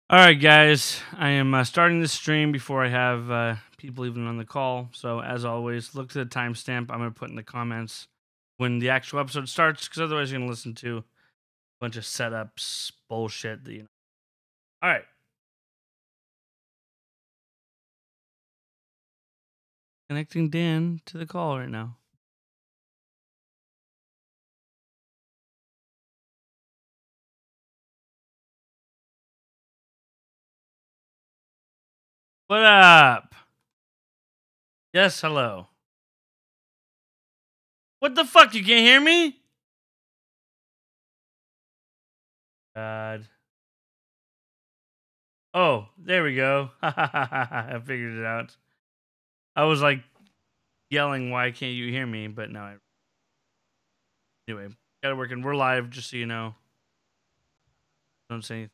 All right, guys. I am starting this stream before I have people even on the call. So, as always, look to the timestamp. I'm going to put in the comments when the actual episode starts, because otherwise, you're going to listen to a bunch of setups, bullshit. All right. Connecting Dan to the call right now. What up? Yes, hello. What the fuck? You can't hear me? God. Oh, there we go. I figured it out. I was like yelling, "Why can't you hear me?" But no. Anyway, got it working. We're live, just so you know. Don't say anything.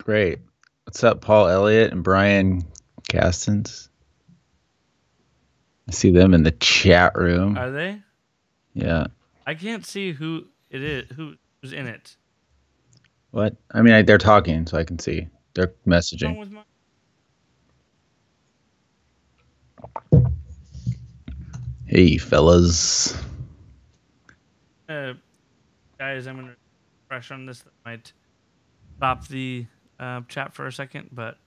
Great. What's up, Paul Elliott and Brian Castens? I see them in the chat room. Are they? Yeah. I can't see who it is. Who's in it? What? I mean, they're talking, so I can see. They're What's messaging. wrong with my- Hey, fellas. Guys, I'm gonna refresh on this. That might stop the chat for a second, but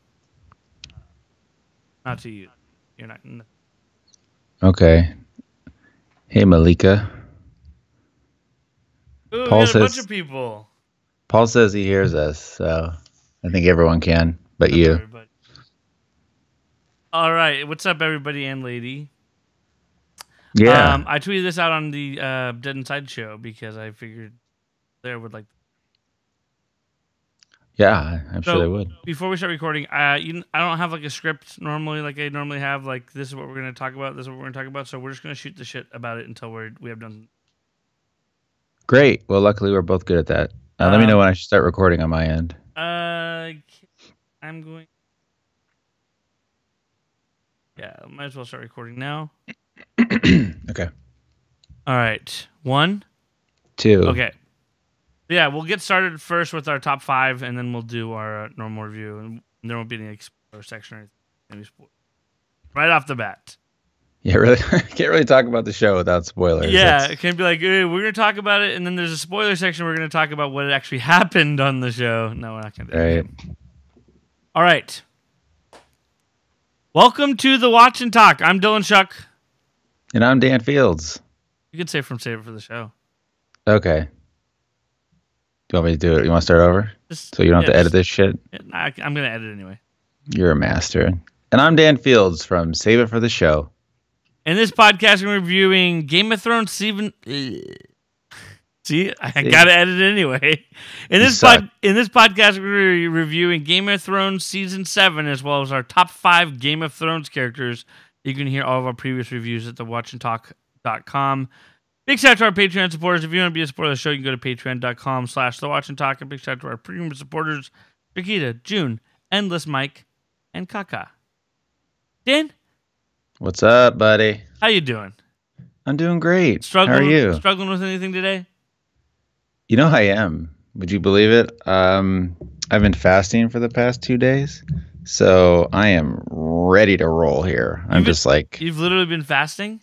not to you. You're not. Okay. Hey, Malika. Ooh, Paul we got a bunch says of people. Paul says he hears us, so I think everyone can, but you. Everybody. All right, what's up, everybody and lady? Yeah. I tweeted this out on the Dead Inside show because I figured there would like. Yeah, I'm sure they would. Before we start recording, I don't have like a script normally, like I normally have. Like, this is what we're going to talk about. This is what we're going to talk about. So we're just going to shoot the shit about it until we have done. Great. Well, luckily we're both good at that. Let me know when I should start recording on my end. I'm going. Yeah, might as well start recording now. Okay. All right, 1, 2. Okay. Yeah, we'll get started first with our top 5, and then we'll do our normal review, and there won't be any spoiler section or anything. Right off the bat. Yeah, really. Can't really talk about the show without spoilers. Yeah, it can't be like, hey, we're going to talk about it, and then there's a spoiler section. We're going to talk about what actually happened on the show. No, we're not going to do that. Right. All right. Welcome to the Watch and Talk. I'm Dylan Shuck. And I'm Dan Fields. You can save it for the show. Okay. Do you want me to do it? You want to start over? So you don't have to edit this shit? I'm going to edit anyway. You're a master. And I'm Dan Fields from Save It for the Show. In this podcast, we're reviewing Game of Thrones season. See, I gotta edit it anyway. In this podcast, we're reviewing Game of Thrones season 7, as well as our top 5 Game of Thrones characters. You can hear all of our previous reviews at thewatchandtalk.com. Big shout out to our Patreon supporters. If you want to be a supporter of the show, you can go to patreon.com/thewatchandtalk. And big shout out to our premium supporters, Chiquita, June, Endless Mike, and Kaka. Dan? What's up, buddy? How you doing? I'm doing great. How are you? Struggling with anything today? You know I am. Would you believe it? I've been fasting for the past 2 days, so I am ready to roll here. You've literally been fasting?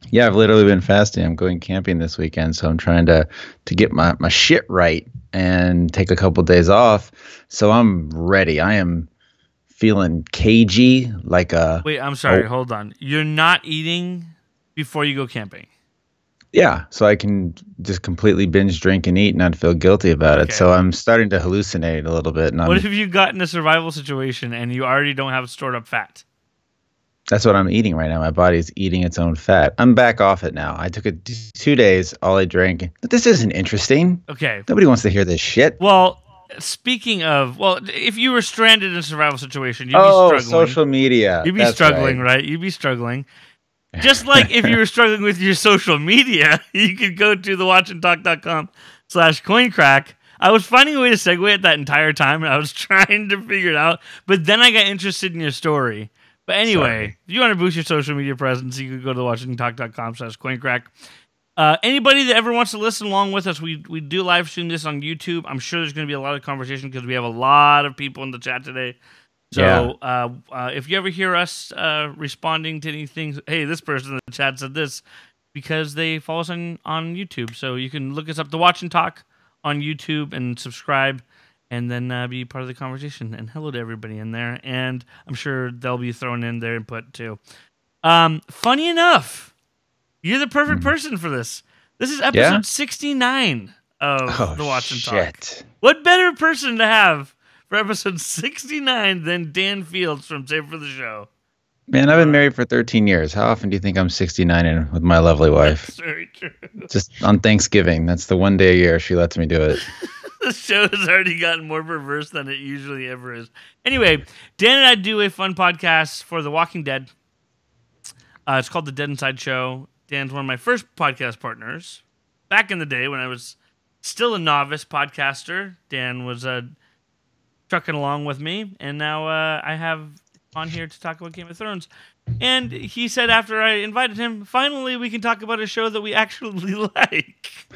Yeah, I've literally been fasting. I'm going camping this weekend, so I'm trying to get my shit right and take a couple days off. So I'm ready. I am feeling cagey, like a... Wait, I'm sorry. Hold on. You're not eating before you go camping? Yeah, so I can just completely binge drink and eat and not feel guilty about it. So I'm starting to hallucinate a little bit. And what if you got in a survival situation and you already don't have stored up fat? That's what I'm eating right now. My body's eating its own fat. I'm back off it now. I took it 2 days. All I drank. But this isn't interesting. Okay. Nobody wants to hear this shit. Well, speaking of, if you were stranded in a survival situation, you'd be struggling. Social media. You'd be struggling, right? You'd be struggling. Just like if you were struggling with your social media, you could go to thewatchandtalk.com/coincrack. I was finding a way to segue it that entire time, and I was trying to figure it out. But then I got interested in your story. But anyway, if you want to boost your social media presence, you could go to thewatchandtalk.com/coincrack. Anybody that ever wants to listen along with us, we do live stream this on YouTube. I'm sure there's going to be a lot of conversation because we have a lot of people in the chat today. So if you ever hear us responding to anything, hey, this person in the chat said this, because they follow us on YouTube. So you can look us up, The Watch and Talk, on YouTube and subscribe, and then be part of the conversation. And hello to everybody in there. And I'm sure they'll be throwing in their input too. Funny enough, you're the perfect person for this. This is episode 69 of The Watch and Talk. What better person to have for episode 69 than Dan Fields from Save for the Show? Man, I've been married for 13 years. How often do you think I'm 69 with my lovely wife? That's very true. Just on Thanksgiving. That's the one day a year she lets me do it. The show has already gotten more perverse than it usually ever is. Anyway, Dan and I do a fun podcast for The Walking Dead. It's called The Dead Inside Show. Dan's one of my first podcast partners. Back in the day when I was still a novice podcaster, Dan was trucking along with me, and now I have on here to talk about Game of Thrones. And he said after I invited him, finally we can talk about a show that we actually like.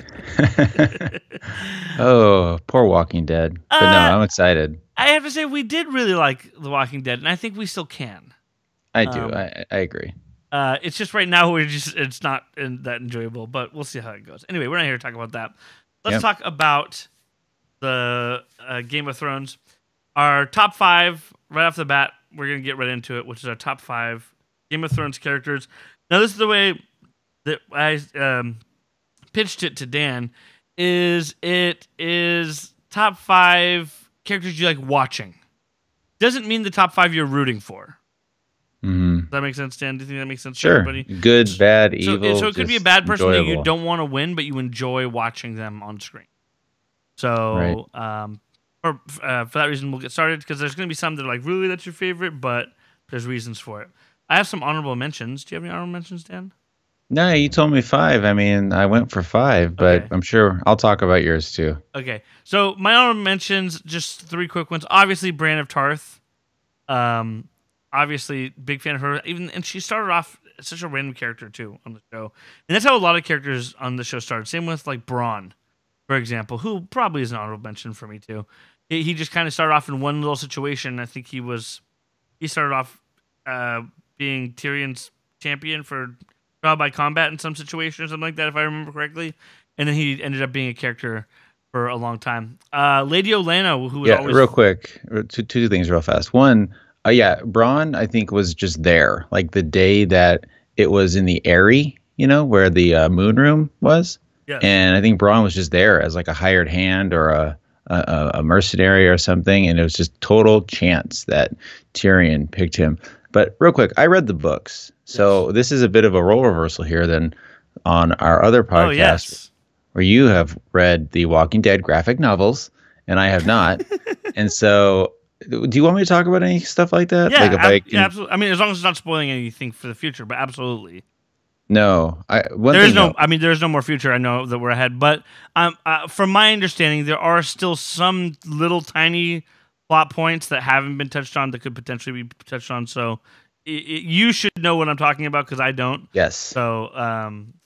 Oh, poor Walking Dead. But no, I'm excited. I have to say we did really like The Walking Dead, and I think we still can. I do. I agree. It's just right now it's not that enjoyable, but we'll see how it goes. Anyway, we're not here to talk about that. Let's talk about the Game of Thrones. Our top 5, right off the bat, we're going to get right into it, which is our top 5 Game of Thrones characters. Now, this is the way that I pitched it to Dan. It is top 5 characters you like watching. Doesn't mean the top 5 you're rooting for. Mm-hmm. Does that make sense, Dan? Do you think that makes sense to sure. everybody? Good, bad, evil. So it could be a bad person enjoyable. that you don't want to win, but you enjoy watching them on screen. So, for that reason, we'll get started, because there's going to be some that are like, really, that's your favorite, but there's reasons for it. I have some honorable mentions. Do you have any honorable mentions, Dan? No, you told me 5. I mean, I went for 5, but I'm sure I'll talk about yours too. Okay. So my honorable mentions, just 3 quick ones. Obviously, Brienne of Tarth. Obviously, big fan of her. And she started off as such a random character too on the show, and that's how a lot of characters on the show started. Same with like Bronn, for example, who probably is an honorable mention for me too. He just kind of started off in one little situation. I think he started off being Tyrion's champion for trial by combat in some situation or something like that, if I remember correctly. And then he ended up being a character for a long time. Lady Olenna, who was always... real quick, two things real fast. One, Bronn, I think, was just there, like the day that it was in the Eyrie, where the moon room was. Yeah. And I think Bronn was just there as like a hired hand or a mercenary or something, and it was just total chance that Tyrion picked him. But real quick, I read the books, so this is a bit of a role reversal here than on our other podcast, where you have read the Walking Dead graphic novels, and I have not. And so, do you want me to talk about any stuff like that? Yeah, absolutely. I mean, as long as it's not spoiling anything for the future, but absolutely. No, there's no more future. I know that we're ahead, but from my understanding, there are still some little tiny plot points that haven't been touched on that could potentially be touched on. So you should know what I'm talking about, because I don't. Yes. So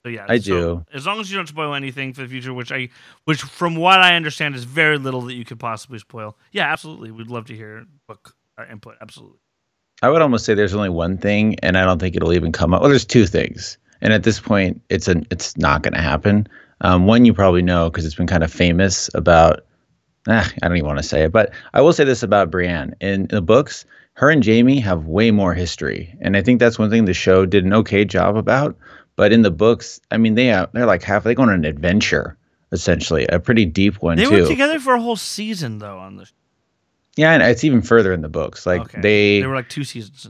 yeah, I do. As long as you don't spoil anything for the future, which from what I understand is very little that you could possibly spoil. Yeah, absolutely. We'd love to hear book input. Absolutely. I would almost say there's only one thing, and I don't think it'll even come up. Well, there's 2 things. And at this point, it's not going to happen. One you probably know because it's been kind of famous about. I don't even want to say it, but I will say this about Brienne. In the books, her and Jaime have way more history, and I think that's one thing the show did an okay job about. But in the books, I mean, they're like they go on an adventure, essentially, a pretty deep one too. They were together for a whole season, though, on the. Yeah, and it's even further in the books. Like they were like 2 seasons.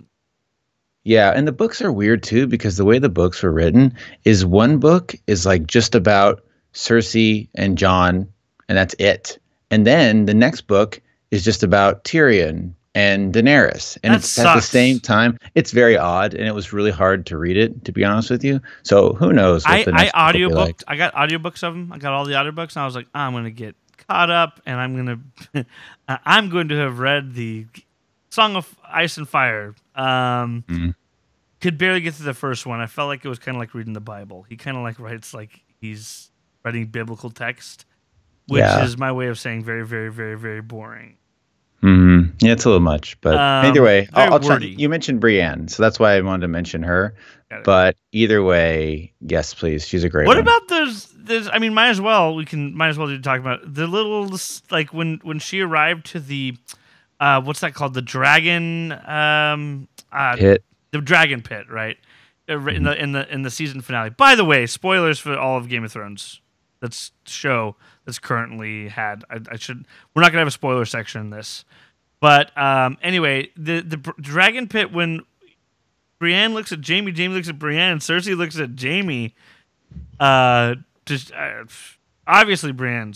Yeah, and the books are weird too, because the way the books were written is one book is like just about Cersei and Jon, and that's it. And then the next book is just about Tyrion and Daenerys. And it's at the same time. It's very odd, and it was really hard to read it, to be honest with you. So who knows what the next book will be like. I got audiobooks of them. I got all the audiobooks, and I was like, I'm going to get caught up, and I'm going to have read the Song of Ice and Fire. Could barely get through the first one. I felt like it was kind of like reading the Bible. He kind of like writes like he's writing biblical text, which is my way of saying very, very, very, very boring. Mm-hmm. Yeah, it's a little much, but either way, I'll try. wordy. You mentioned Brienne, so that's why I wanted to mention her. But either way, yes, please. She's a great What one. about those? I mean, might as well do talk about the little, like when she arrived to the what's that called? The dragon Pit. The dragon pit, right? In the season finale. By the way, spoilers for all of Game of Thrones. That's show that's currently had. We're not gonna have a spoiler section in this, but anyway, the dragon pit, when Brienne looks at Jaime, Jaime looks at Brienne, and Cersei looks at Jaime. Obviously, Brienne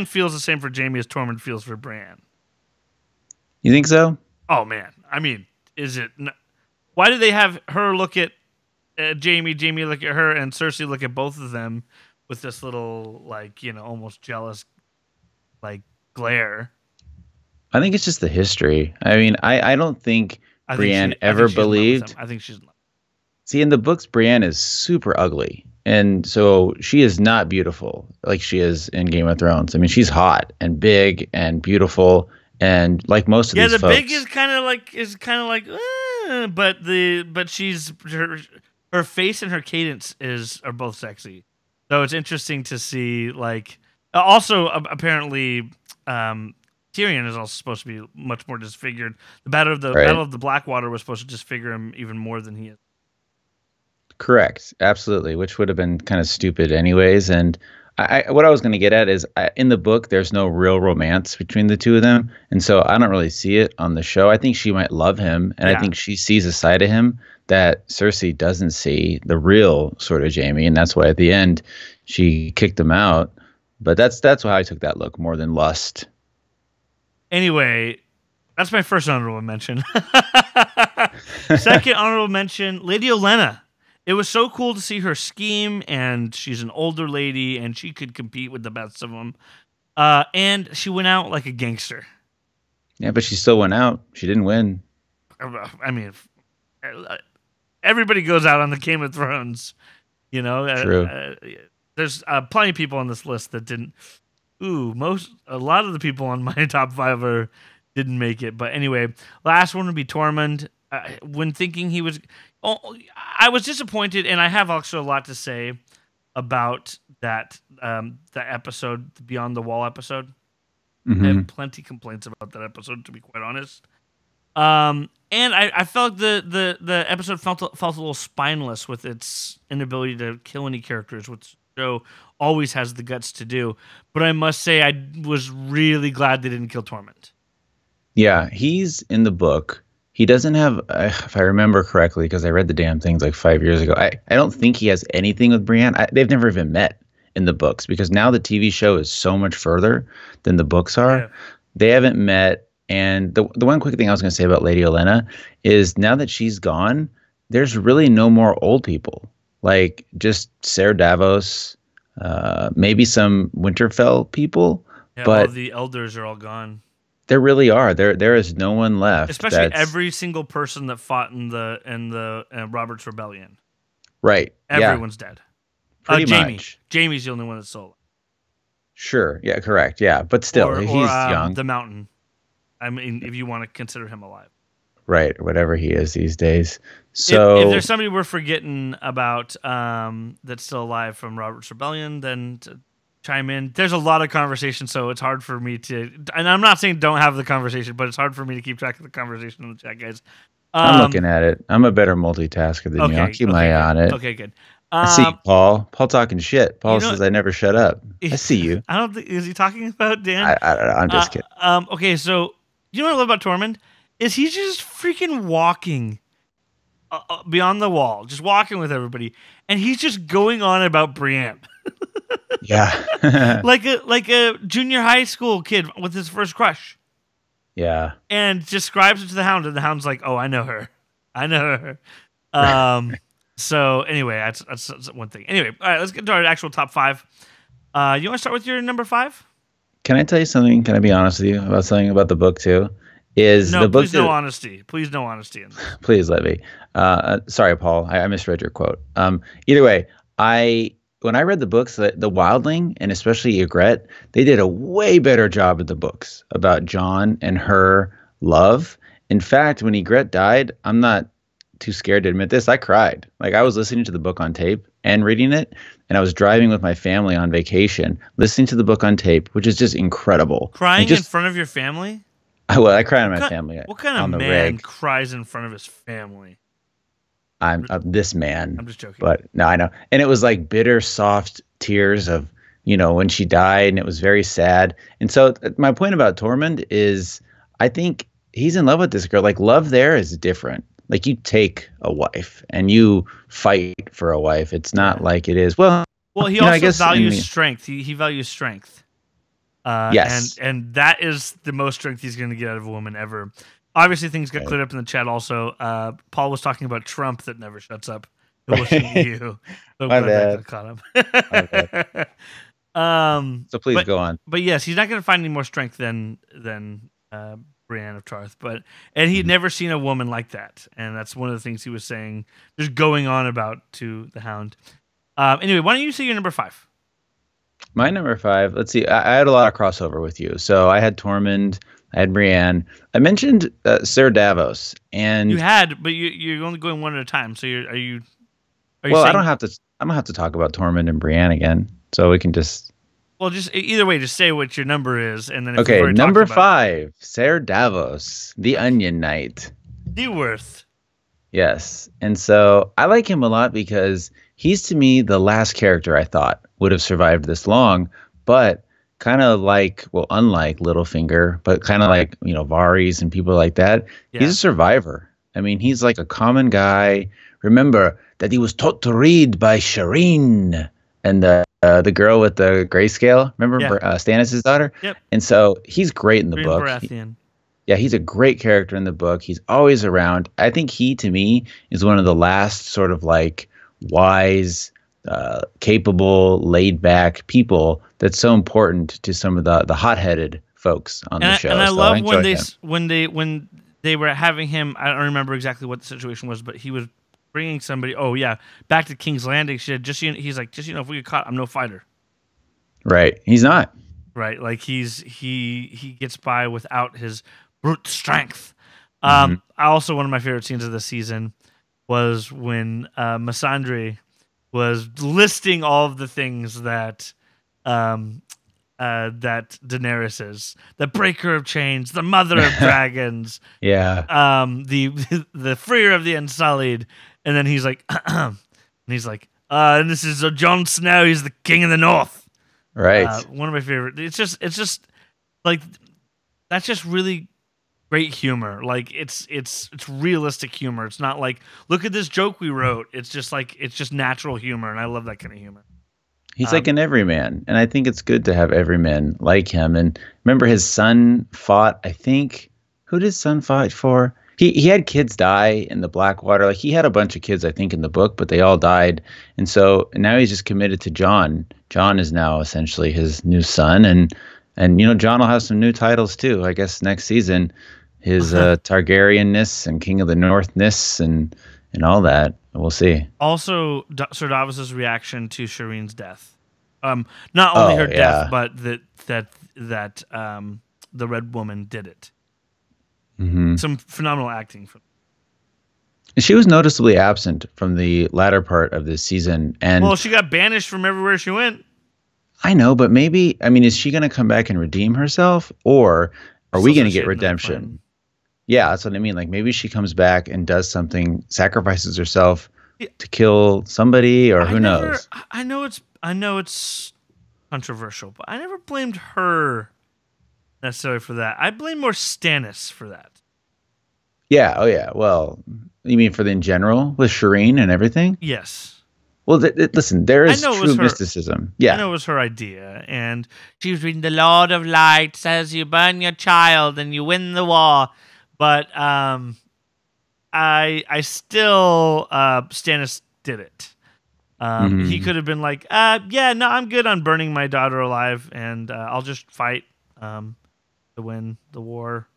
feels the same for Jaime as Tormund feels for Brienne. You think so? Oh man, I mean, is it? Why do they have her look at Jaime, Jaime look at her, and Cersei look at both of them with this little, like, almost jealous, like, glare? I think it's just the history. I mean, I don't think Brienne ever believed. I think she's. See, in the books, Brienne is super ugly, and so she is not beautiful like she is in Game of Thrones. I mean, she's hot and big and beautiful, and like most of these folks. Yeah, the big is kind of like, but she's her face and her cadence are both sexy. So it's interesting to see, like, also apparently Tyrion is also supposed to be much more disfigured. The Battle of the Blackwater was supposed to disfigure him even more than he is. Correct, absolutely, which would have been kind of stupid anyways. And what I was going to get at is, in the book, there's no real romance between the two of them, and so I don't really see it on the show. I think she might love him, and I think she sees a side of him that Cersei doesn't see, the real sort of Jaime, and that's why at the end she kicked him out. But that's how I took that look, more than lust. Anyway, that's my first honorable mention. Second honorable mention, Lady Olenna. It was so cool to see her scheme, and she's an older lady, and she could compete with the best of them. And she went out like a gangster. Yeah, but she still went out. She didn't win. I mean, everybody goes out on the Game of Thrones. True. There's plenty of people on this list that didn't. A lot of the people on my top 5 didn't make it. But anyway, last one would be Tormund. When thinking he was, I was disappointed, and I have also a lot to say about that episode, the Beyond the Wall episode. Mm-hmm. I have plenty of complaints about that episode, to be quite honest. And I felt like the episode felt a little spineless with its inability to kill any characters, which the show always has the guts to do. But I must say, I was really glad they didn't kill Tormund. Yeah, he's in the book. He doesn't have, if I remember correctly, because I read the damn things like 5 years ago, I don't think he has anything with Brienne. They've never even met in the books, because now the TV show is so much further than the books are. Yeah. They haven't met. And the one quick thing I was going to say about Lady Olenna is, now that she's gone, there's really no more old people. Like, just Ser Davos, maybe some Winterfell people. Yeah, but all the elders are all gone. There really are. There is no one left. Especially every single person that fought in the Robert's Rebellion. Right. Everyone's dead. Pretty much. Jaime's the only one that's solo. Sure. Yeah. Correct. Yeah. But still, he's young. The Mountain. I mean, if you want to consider him alive. Right. Whatever he is these days. So if there's somebody we're forgetting about that's still alive from Robert's Rebellion, then chime in. There's a lot of conversation, so it's hard for me to, and I'm not saying don't have the conversation, but it's hard for me to keep track of the conversation in the chat, guys. I'm looking at it. I'm a better multitasker than you. I'll keep my eye on it. Okay, good. I see you, Paul. Paul talking shit. Paul says I never shut up. I see you. I don't think, is he talking about Dan? I'm just kidding. Okay, so you know what I love about Tormund? Is he's just freaking walking beyond the wall, just walking with everybody, and he's just going on about Brienne. Yeah. like a junior high school kid with his first crush. Yeah. And describes it to the Hound, and the Hound's like, "Oh, I know her." So anyway, that's one thing. Anyway, all right, let's get to our actual top 5. You want to start with your number 5? Can I tell you something? Can I be honest with you about something about the book too? No, please no honesty. Please no honesty in this. Please let me. Sorry, Paul. I misread your quote. Either way, When I read the books, the Wildling and especially Ygritte, they did a way better job of the books about Jon and her love. In fact, when Ygritte died, I'm not too scared to admit this. I cried. Like I was listening to the book on tape and reading it, and I was driving with my family on vacation, listening to the book on tape, which is just incredible. Crying in front of your family? I cried on my family. What kind of man cries in front of his family? I'm this man. I'm just joking. But no, I know. And it was like bitter, soft tears of, when she died, and it was very sad. And so my point about Tormund is I think he's in love with this girl. Like love there is different. Like you take a wife and you fight for a wife. It's not like it is. Well, he also values strength. He values strength. Yes. And that is the most strength he's going to get out of a woman ever. Obviously, things got cleared up in the chat also. Paul was talking about Trump that never shuts up. Listening to you. So My bad. Caught him. So please go on. But yes, he's not going to find any more strength than Brienne of Tarth. And he'd never seen a woman like that. And that's one of the things he was saying, just going on about to the Hound. Anyway, why don't you say your number 5? My number 5, let's see. I had a lot of crossover with you. So I had Tormund. I had Brienne. I mentioned Ser Davos, and you had, but you're only going one at a time. So are you? Well, I don't have to talk about Tormund and Brienne again. So we can just. Well, just either way, just say what your number is, and then okay. Number 5, Ser Davos, the Onion Knight. Dworth. Yes, and so I like him a lot because he's to me the last character I thought would have survived this long, but. Kind of like, well, unlike Littlefinger, but kind of like, Varys and people like that. Yeah. He's a survivor. I mean, he's like a common guy. Remember that he was taught to read by Shireen and the girl with the grayscale. Remember Stannis' daughter? Yep. And so he's great in the book. He's a great character in the book. He's always around. I think he, to me, is one of the last sort of like wise, capable, laid-back people that's so important to some of the hot-headed folks on the show. And I love when they were having him. I don't remember exactly what the situation was, but he was bringing somebody. Oh yeah, back to King's Landing. He's like, if we get caught, I'm no fighter. Right, he's not. Right, like he gets by without his brute strength. Mm-hmm. I also, one of my favorite scenes of the season was when Missandei was listing all of the things that that Daenerys is: the breaker of chains, the mother of dragons, the freer of the unsullied. And then he's like, and this is Jon Snow. He's the king of the North. Right. One of my favorite. It's just like that's just really great humor. Like it's realistic humor. It's not like, look at this joke we wrote. It's just natural humor, and I love that kind of humor. He's like an everyman, and I think it's good to have everymen like him. And remember, his son fought. I think who did his son fight for? He had kids die in the Blackwater. Like he had a bunch of kids, I think, in the book, but they all died. And so now he's just committed to Jon. Jon is now essentially his new son, and Jon will have some new titles too. I guess next season. His Targaryenness and King of the Northness and all that. We'll see. Also, Ser Davos's reaction to Shireen's death. Not only her death, but that the Red Woman did it. Mm-hmm. Some phenomenal acting. She was noticeably absent from the latter part of this season, and she got banished from everywhere she went. I know, but maybe is she going to come back and redeem herself, or are we going to get redemption? Yeah, that's what I mean. Like maybe she comes back and does something, sacrifices herself to kill somebody, or who knows? I know it's controversial, but I never blamed her necessarily for that. I blame more Stannis for that. Yeah. Oh yeah. Well, you mean in general with Shireen and everything? Yes. Well, listen, there is true mysticism. Yeah. I know it was her idea. And she was reading, the Lord of Light says you burn your child and you win the war. But I still, Stannis did it. He could have been like, no, I'm good on burning my daughter alive, and I'll just fight to win the war.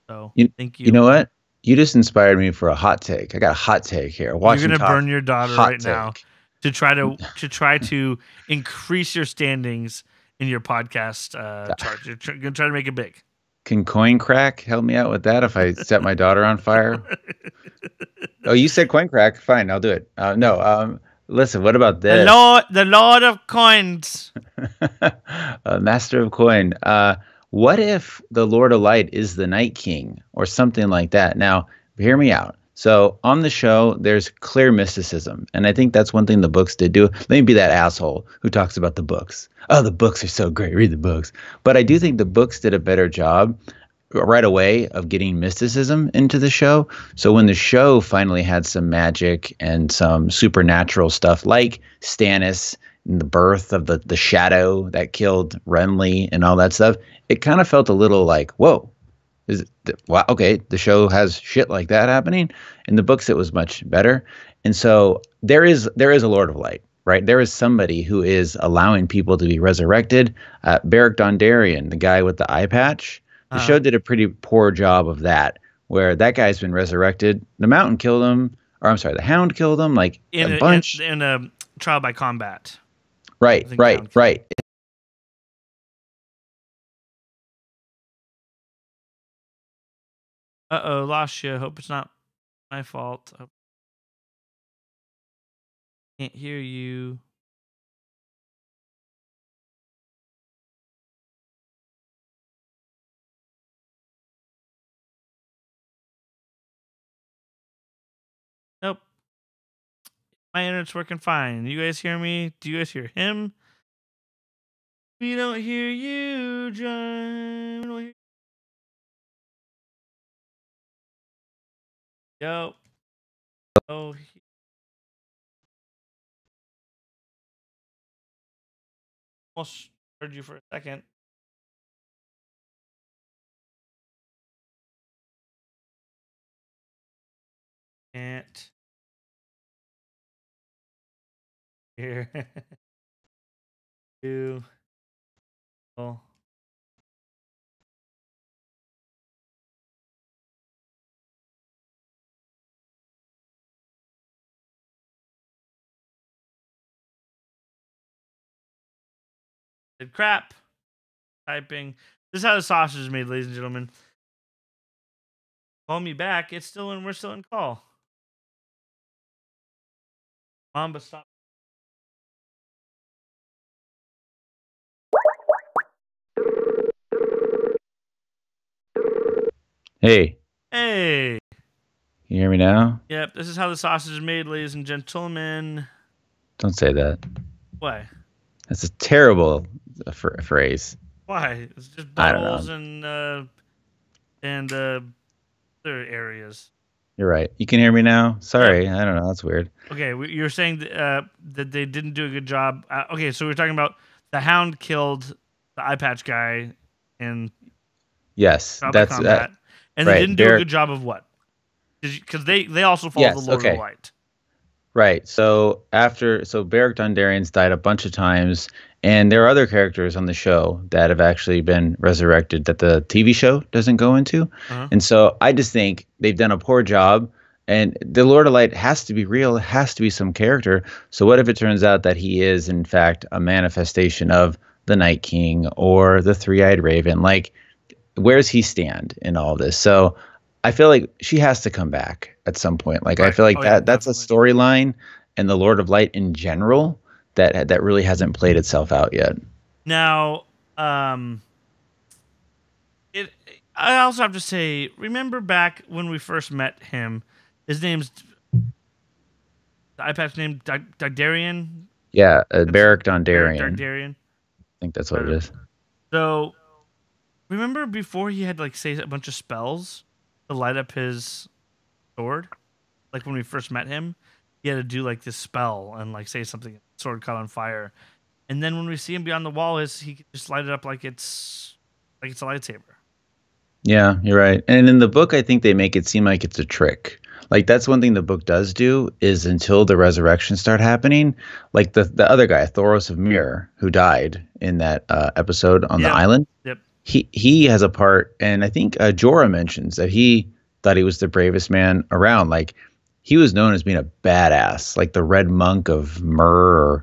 So thank you. You know what? You just inspired me for a hot take. I got a hot take here. You're going to burn your daughter right now. to try to increase your standings in your podcast chart. You're gonna try to make it big. Can Coin Crack help me out with that if I set my daughter on fire? Oh, you said Coin Crack. Fine, I'll do it. No. Listen, what about this? The Lord of Coins. Master of Coin. What if the Lord of Light is the Night King or something like that? Now, hear me out. So on the show, there's clear mysticism. And I think that's one thing the books did do. Let me be that asshole who talks about the books. Oh, the books are so great. Read the books. But I do think the books did a better job right away of getting mysticism into the show. So when the show finally had some magic and some supernatural stuff like Stannis and the birth of the shadow that killed Renly and all that stuff, it kind of felt a little like, whoa. Wow, okay, the show has shit like that happening. In the books, it was much better. And so there is a Lord of Light, right? There is somebody who is allowing people to be resurrected. Beric Dondarrion, the guy with the eye patch, the show did a pretty poor job of that, where that guy's been resurrected. The Mountain killed him, or I'm sorry, the Hound killed him, like a bunch. In a trial by combat. Right. Uh-oh, lost you. Hope it's not my fault. Can't hear you. Nope. My internet's working fine. You guys hear me? Do you guys hear him? We don't hear you, John. We don't hear. Yo. Oh. Almost heard you for a second. Can't hear you. Oh. Crap. Typing. This is how the sausage is made, ladies and gentlemen. Call me back. We're still in call. Mamba, stop. Hey. Hey. You hear me now? Yep. This is how the sausage is made, ladies and gentlemen. Don't say that. Why? That's a terrible phrase. Why? It's just buttholes and other areas. You're right. You can hear me now? Sorry. Yeah. I don't know. That's weird. Okay. You're saying that they didn't do a good job. Okay. So we're talking about the Hound killed the eye patch guy and yes, that's combat, and they didn't do a good job of what? Because they also follow the Lord of Light. Right. So Beric Dondarrion's died a bunch of times, and there are other characters on the show that have actually been resurrected that the TV show doesn't go into. Uh-huh. And so I just think they've done a poor job, and the Lord of Light has to be real. It has to be some character. So what if it turns out that he is, in fact, a manifestation of the Night King or the Three-Eyed Raven? Like, where's he stand in all this? So I feel like she has to come back at some point. Like, right. I feel like that's a storyline and the Lord of Light in general that really hasn't played itself out yet. Now, I also have to say, remember back when we first met him, his name's the eye patch name Dondarrion? Yeah, Beric Dondarrion. Dondarrion. I think that's what it is. So, remember before he had like say a bunch of spells to light up his sword? Like when we first met him, he had to do like this spell and like say something, sword caught on fire. And then when we see him beyond the wall, he can just light it up like it's a lightsaber. Yeah, you're right. And in the book, I think they make it seem like it's a trick. Like that's one thing the book does do is until the resurrections start happening, like the other guy, Thoros of Myr, who died in that episode on the island. Yep. He has a part, and I think Jorah mentions that he thought he was the bravest man around. Like he was known as being a badass, like the Red Monk of Myrrh. Or,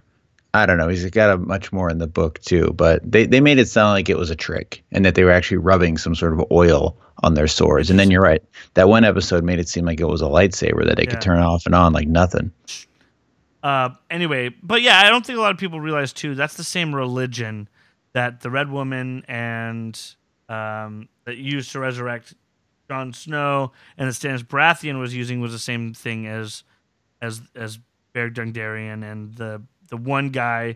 I don't know. He's got a much more in the book too, but they made it sound like it was a trick and that they were actually rubbing some sort of oil on their swords. And then you're right. That one episode made it seem like it was a lightsaber that they could turn off and on like nothing. Anyway, but yeah, I don't think a lot of people realize too, that's the same religion that the Red Woman and that used to resurrect Jon Snow and that Stannis Baratheon was using was the same thing as Beric Dondarrion and the one guy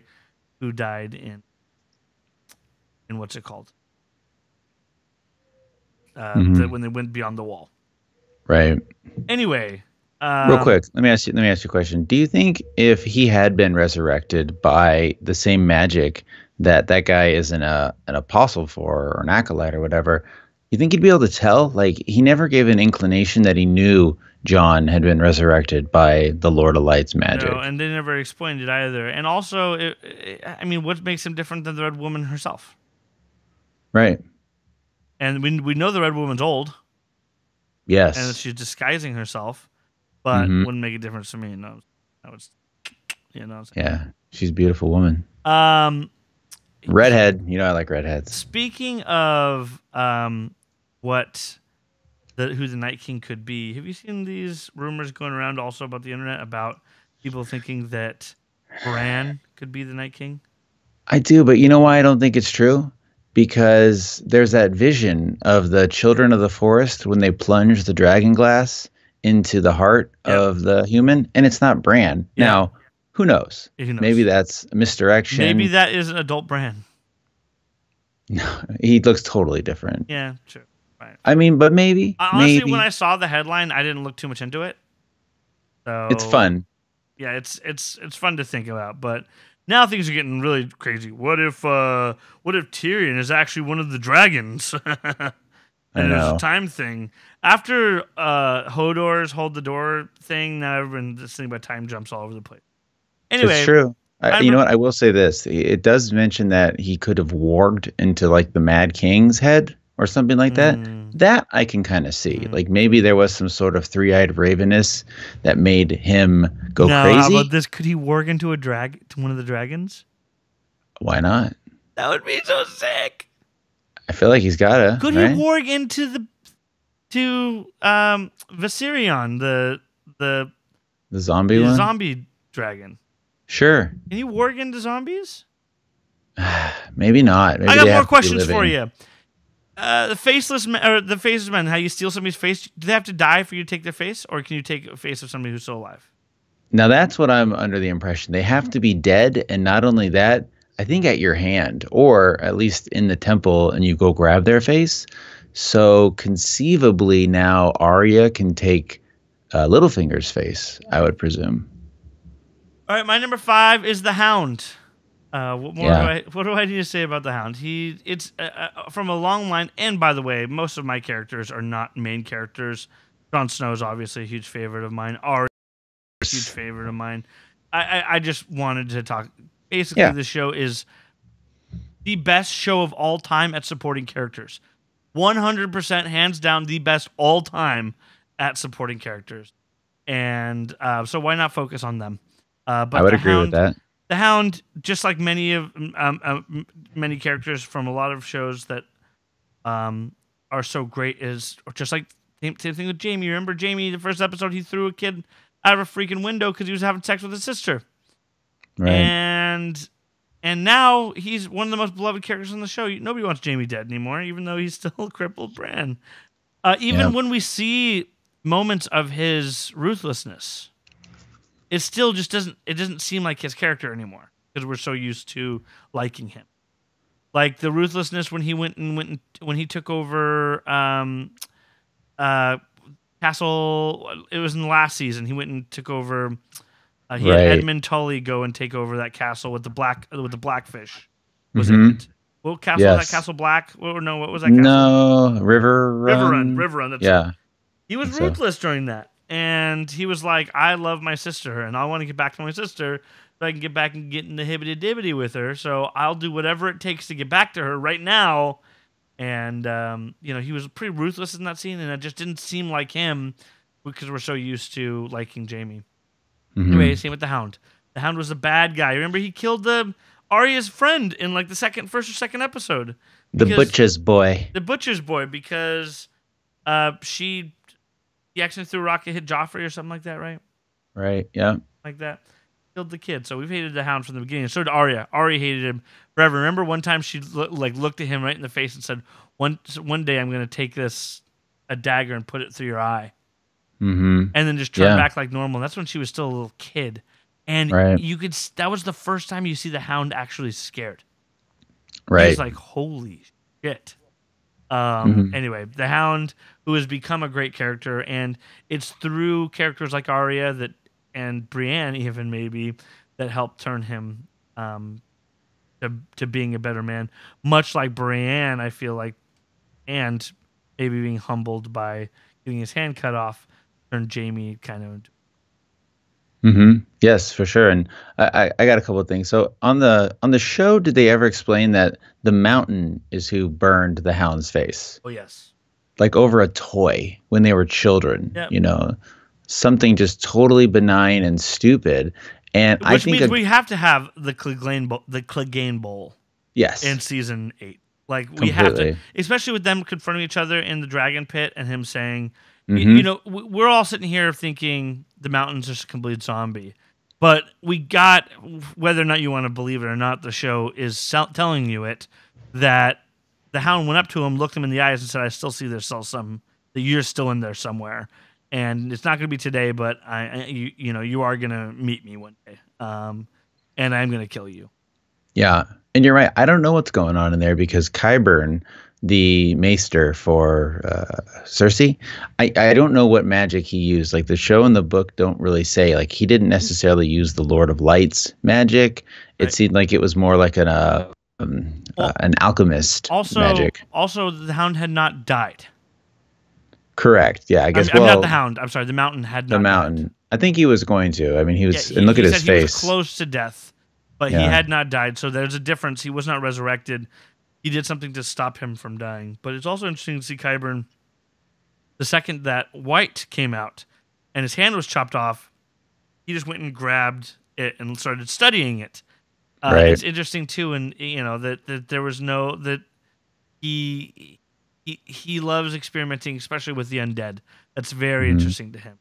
who died in what's it called? When they went beyond the wall. Right. Anyway, real quick, let me ask you a question. Do you think if he had been resurrected by the same magic that guy is an apostle for, or an acolyte or whatever, you think he'd be able to tell? Like, he never gave an inclination that he knew Jon had been resurrected by the Lord of Light's magic. No, and they never explained it either. And also, I mean, what makes him different than the Red Woman herself? Right. And we know the Red Woman's old. Yes. And she's disguising herself, but wouldn't make a difference to me. No, that was, Yeah, she's a beautiful woman. Redhead. You know I like redheads. Speaking of who the Night King could be, have you seen these rumors going around also about the internet about people thinking that Bran could be the Night King? I do, but you know why I don't think it's true? Because there's that vision of the children of the forest when they plunge the dragon glass into the heart of the human, and it's not Bran. Yeah. Now, who knows? Maybe that's a misdirection. Maybe that is an adult Bran. No, he looks totally different. Yeah, true. Right. I mean, but maybe. Honestly, when I saw the headline, I didn't look too much into it. So it's fun. Yeah, it's fun to think about, but now things are getting really crazy. What if Tyrion is actually one of the dragons? And it's a time thing. After Hodor's hold the door thing, now everyone's thinking about time jumps all over the place. Anyway, it's true. You know what? I will say this. It does mention that he could have warged into like the Mad King's head or something like that. That I can kind of see. Like maybe there was some sort of three-eyed ravenness that made him go crazy. How about this? Could he warg into to one of the dragons? Why not? That would be so sick. I feel like he's gotta. Could he warg into Viserion, the zombie one? The zombie dragon. Sure. Can you warg into zombies? Maybe not. Maybe I got more questions for you. The faceless men, how you steal somebody's face, do they have to die for you to take their face, or can you take a face of somebody who's still alive? Now that's what I'm under the impression. They have to be dead, and not only that, I think at your hand, or at least in the temple, and you go grab their face. So conceivably now Arya can take Littlefinger's face, I would presume. All right, my number 5 is the Hound. What do I need to say about the Hound? It's from a long line, and by the way, most of my characters are not main characters. Jon Snow is obviously a huge favorite of mine. Arya is a huge favorite of mine. I just wanted to talk. Basically, the show is the best show of all time at supporting characters. 100% hands down the best all time at supporting characters. And so why not focus on them? But I would agree with that. The Hound, just like many characters from a lot of shows that are so great, is just like same thing with Jaime. Remember Jaime, the first episode, he threw a kid out of a freaking window because he was having sex with his sister. Right. And now he's one of the most beloved characters on the show. Nobody wants Jaime dead anymore, even though he's still a crippled Bran. Even when we see moments of his ruthlessness, it still just doesn't seem like his character anymore because we're so used to liking him. Like the ruthlessness when he took over Castle. It was in the last season. He went and took over. He had Edmund Tully go and take over that castle with the blackfish. Was it? What castle was that? Castle Black? Or no, what was that castle? No, River Run. River Run. He was ruthless during that. And he was like, I love my sister, and I want to get back to my sister so I can get back and get in the hibbity-dibbity with her. So I'll do whatever it takes to get back to her right now. And, he was pretty ruthless in that scene, and it just didn't seem like him because we're so used to liking Jaime. Mhm. Anyway, same with the Hound. The Hound was a bad guy. Remember, he killed Arya's friend in like the first or second episode. The butcher's boy. The butcher's boy, because he accidentally threw a rocket, hit Joffrey or something like that, right? Right. Yeah. Like that. Killed the kid. So we've hated the Hound from the beginning. So did Arya. Arya hated him forever. Remember one time she looked at him right in the face and said, "One day I'm going to take a dagger and put it through your eye." Mm-hmm. And then just turn back like normal. And that's when she was still a little kid. And that was the first time you see the Hound actually scared. Right. He's like, holy shit. Anyway, the Hound, who has become a great character, and it's through characters like Arya and Brienne even maybe that helped turn him to being a better man. Much like Brienne, I feel like, and maybe being humbled by getting his hand cut off, turned Jaime kind of into. Mm-hmm. Yes, for sure. And I got a couple of things. So on the show, did they ever explain that the Mountain is who burned the Hound's face? Oh yes. Like over a toy when they were children. Yep. You know, something just totally benign and stupid. And Which means we have to have the Clegane Bowl. Yes. In season 8. Like we have to, especially with them confronting each other in the dragon pit and him saying, you know, we're all sitting here thinking the Mountain's just a complete zombie. But we got, whether or not you want to believe it or not, the show is telling you it, that the Hound went up to him, looked him in the eyes and said, "I still see there's still that you're still in there somewhere. And it's not going to be today, but you are going to meet me one day. And I'm going to kill you." Yeah. And you're right. I don't know what's going on in there because Qyburn, the maester for Cersei, I don't know what magic he used. Like the show and the book don't really say. Like he didn't necessarily use the Lord of Lights magic. It seemed like it was more like an alchemist magic. Also, the Hound had not died. Correct. Yeah, I guess. I'm not the Hound. I'm sorry. The Mountain had not. The Mountain. Died. I think he was going to. I mean, he was. And look at his face. He was close to death, but he had not died. So there's a difference. He was not resurrected. He did something to stop him from dying. But it's also interesting to see Qyburn. The second that White came out and his hand was chopped off, he just went and grabbed it and started studying it. Right. It's interesting too, and you know that there was that he loves experimenting, especially with the undead. That's very interesting to him.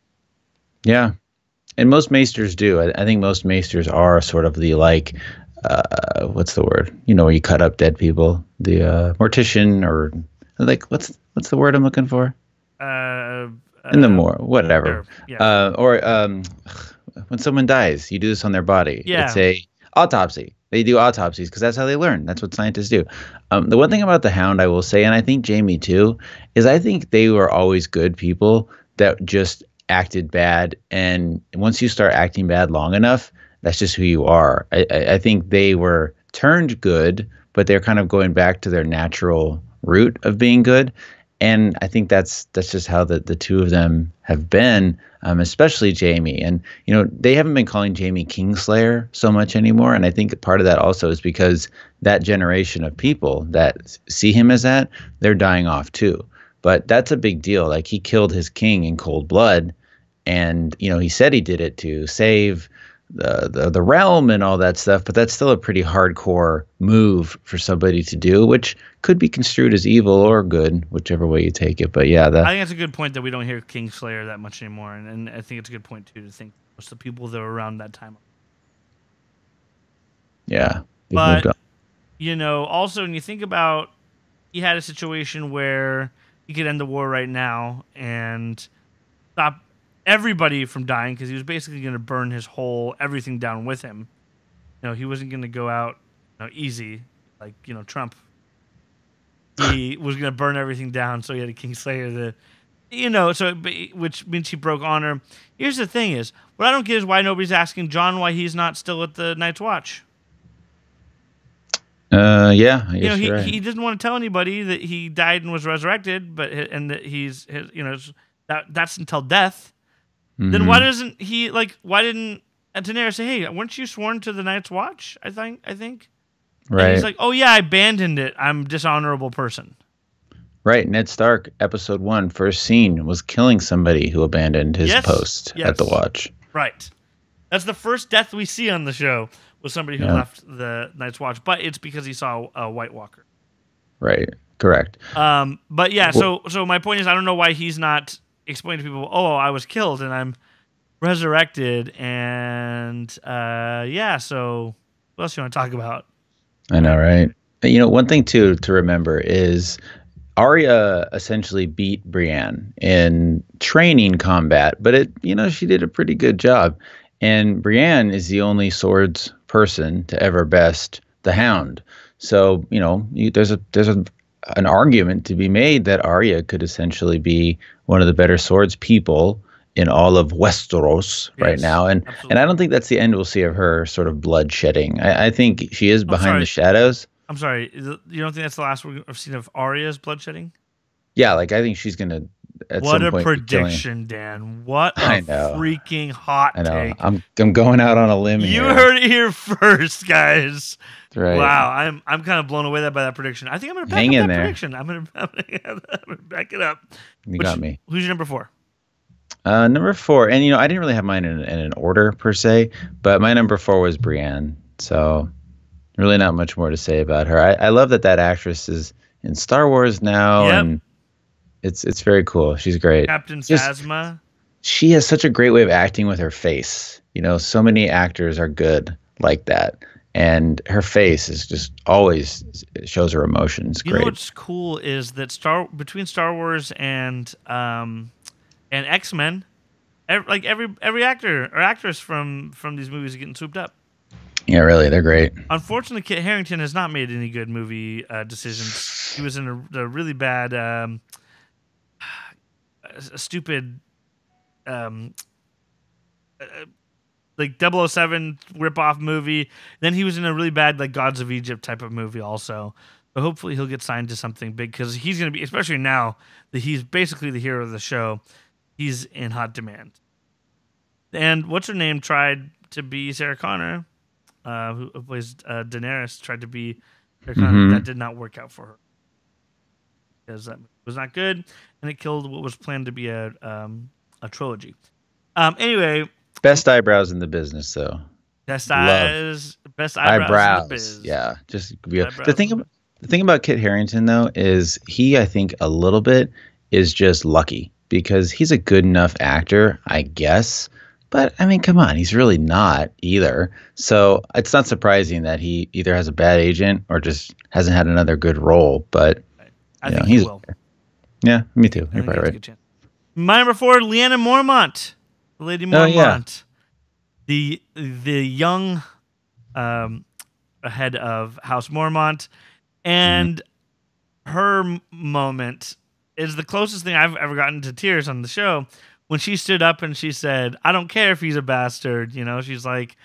Yeah, and most maesters do. I think most maesters are sort of the what's the word? You know, where you cut up dead people. The mortician, or like what's the word I'm looking for? In the whatever. Sure. Yeah. When someone dies, you do this on their body. Yeah. It's a autopsy. They do autopsies because that's how they learn. That's what scientists do. The one thing about the Hound I will say, and I think Jaime too, is I think they were always good people that just acted bad. And once you start acting bad long enough, that's just who you are. I think they were turned good, but they're kind of going back to their natural root of being good. And I think that's just how the two of them have been, especially Jaime. And, you know, they haven't been calling Jaime Kingslayer so much anymore. And I think part of that also is because that generation of people that see him as that, they're dying off too. But that's a big deal. Like he killed his king in cold blood. And, you know, he said he did it to save the realm and all that stuff, but that's still a pretty hardcore move for somebody to do, which could be construed as evil or good, whichever way you take it. But yeah, I think that's a good point that we don't hear Kingslayer that much anymore, and I think it's a good point too to think most of the people that were around that time. Yeah, but you know, also when you think about, he had a situation where he could end the war right now and stop everybody from dying, because he was basically going to burn everything down with him. You know, he wasn't going to go out easy like Trump. He was going to burn everything down, so he had a Kingslayer which means he broke honor. Here's the thing: is what I don't get is why nobody's asking Jon why he's not still at the Night's Watch. Yeah, I guess you're right. He didn't want to tell anybody that he died and was resurrected, and that that's until death. Then why doesn't he why didn't Daenerys say, "Hey, weren't you sworn to the Night's Watch?" I think. Right. And he's like, "Oh yeah, I abandoned it. I'm a dishonorable person." Right, Ned Stark, episode 1, first scene, was killing somebody who abandoned his post at the Watch. Right. That's the first death we see on the show, was somebody who left the Night's Watch, but it's because he saw a White Walker. Right, correct. But yeah, so my point is, I don't know why he's not explaining to people, oh, I was killed and I'm resurrected, and so what else you want to talk about? I know, right? One thing too to remember is Arya essentially beat Brienne in training combat, but she did a pretty good job. And Brienne is the only swords person to ever best the Hound. So, there's an argument to be made that Arya could essentially be one of the better swords people in all of Westeros right now. And I don't think that's the end we'll see of her sort of blood shedding. I think she is behind the shadows. I'm sorry. You don't think that's the last we've seen of Arya's bloodshedding? Yeah, I think she's gonna. What a prediction, Dan! What a freaking hot take! I'm going out on a limb here. You heard it here first, guys. That's right. Wow, I'm kind of blown away by that prediction. I think I'm gonna back up that prediction. I'm gonna back it up. You got me. Who's your number 4? Number 4, and I didn't really have mine in an order per se, but my number 4 was Brienne. So. Really not much more to say about her. I love that actress is in Star Wars now, and it's very cool. She's great. Captain Phasma. She has such a great way of acting with her face. So many actors are good like that, and her face is just always shows her emotions. Great. What's cool is that between Star Wars and X-Men, every actor or actress from these movies are getting swooped up. Yeah, really, they're great. Unfortunately, Kit Harington has not made any good movie decisions. He was in a really bad, a stupid, like 007 ripoff movie. Then he was in a really bad, like Gods of Egypt type of movie also. But hopefully he'll get signed to something big, because he's going to be, especially now that he's basically the hero of the show, he's in hot demand. And what's her name tried to be Sarah Connor. Who plays Daenerys, tried to be that did not work out for her, because that was not good, and it killed what was planned to be a trilogy. Anyway, best eyebrows in the business, though. Best eyebrows in the biz. Yeah, just the thing about Kit Harington though is he, I think, a little bit is just lucky, because he's a good enough actor, I guess. But, I mean, come on, he's really not either. So it's not surprising that he either has a bad agent or just hasn't had another good role. But I think he will. Yeah, me too. You're probably right. My number 4, Lyanna Mormont. Lady Mormont. The young head of House Mormont. And her moment is the closest thing I've ever gotten to tears on the show. When she stood up and she said, "I don't care if he's a bastard," she's like,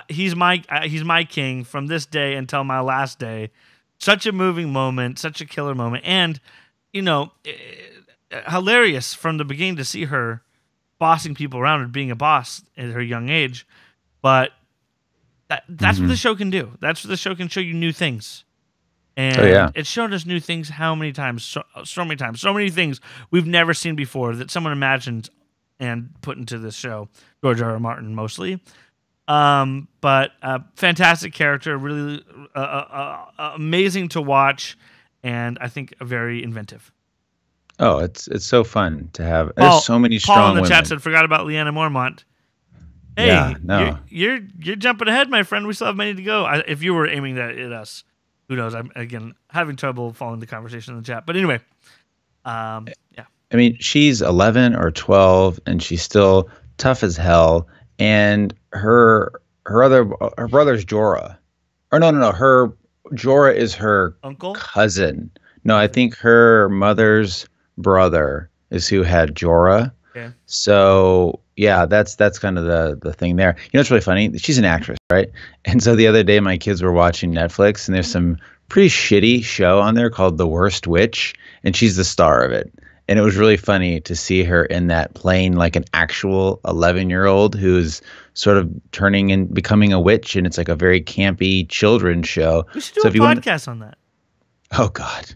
he's my king from this day until my last day." Such a moving moment, such a killer moment. And, hilarious from the beginning to see her bossing people around and being a boss at her young age. But that's what the show can do. That's what the show can show you, new things. And it showed us new things how many times? So many times. So many things we've never seen before that someone imagined and put into this show. George R. R. Martin mostly. But fantastic character, really amazing to watch, and I think very inventive. Oh, it's so fun to have. There's so many strong Paul in the women. chat said, "Forgot about Lyanna Mormont." Hey, yeah, no. you're jumping ahead, my friend. We still have many to go. If you were aiming that at us, who knows? I'm again having trouble following the conversation in the chat. But anyway, yeah. I mean, she's 11 or 12, and she's still tough as hell. And her brother's Jorah, or no, her Jorah is her uncle, cousin. No, I think her mother's brother is who had Jorah. Okay. So yeah, that's kind of the thing there. It's really funny. She's an actress, right? And so the other day, my kids were watching Netflix, and there's some pretty shitty show on there called The Worst Witch, and she's the star of it. And it was really funny to see her in that, playing like an actual 11-year-old who's sort of turning and becoming a witch. And it's like a very campy children's show. We should do a podcast on that. Oh, God.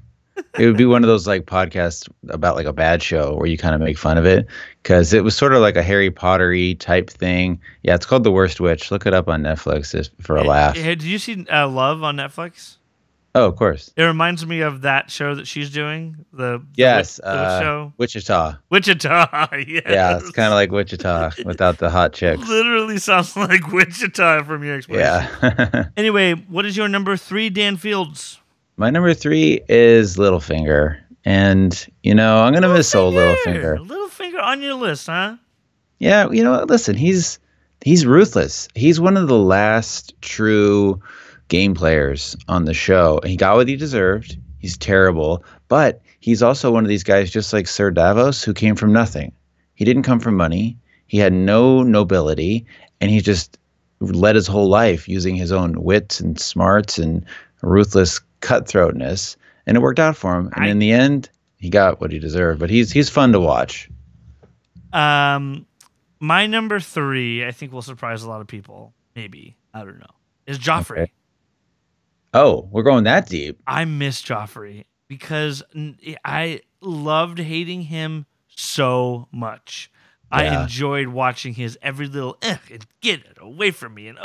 It would be one of those like podcasts about like a bad show where you kind of make fun of it because it was sort of like a Harry Potter-y type thing. Yeah, it's called The Worst Witch. Look it up on Netflix for a laugh. Did you see Love on Netflix? Oh, of course. It reminds me of that show that she's doing. The show Wichita. Wichita. Yes. Yeah, it's kind of like Wichita without the hot chicks. Literally sounds like Wichita from your explanation. Yeah. Anyway, what is your number 3, Dan Fields? My number 3 is Littlefinger. And, I'm going to miss old Littlefinger. Littlefinger on your list, huh? Yeah, listen, he's ruthless. He's one of the last true game players on the show. He got what he deserved. He's terrible. But he's also one of these guys just like Sir Davos who came from nothing. He didn't come from money. He had no nobility. And he just led his whole life using his own wits and smarts and ruthless cutthroatness, and it worked out for him. And in the end, he got what he deserved. But he's fun to watch. My number 3, I think will surprise a lot of people. Maybe, I don't know, is Joffrey. Okay. Oh, we're going that deep. I miss Joffrey because I loved hating him so much. I enjoyed watching his every little and get it away from me and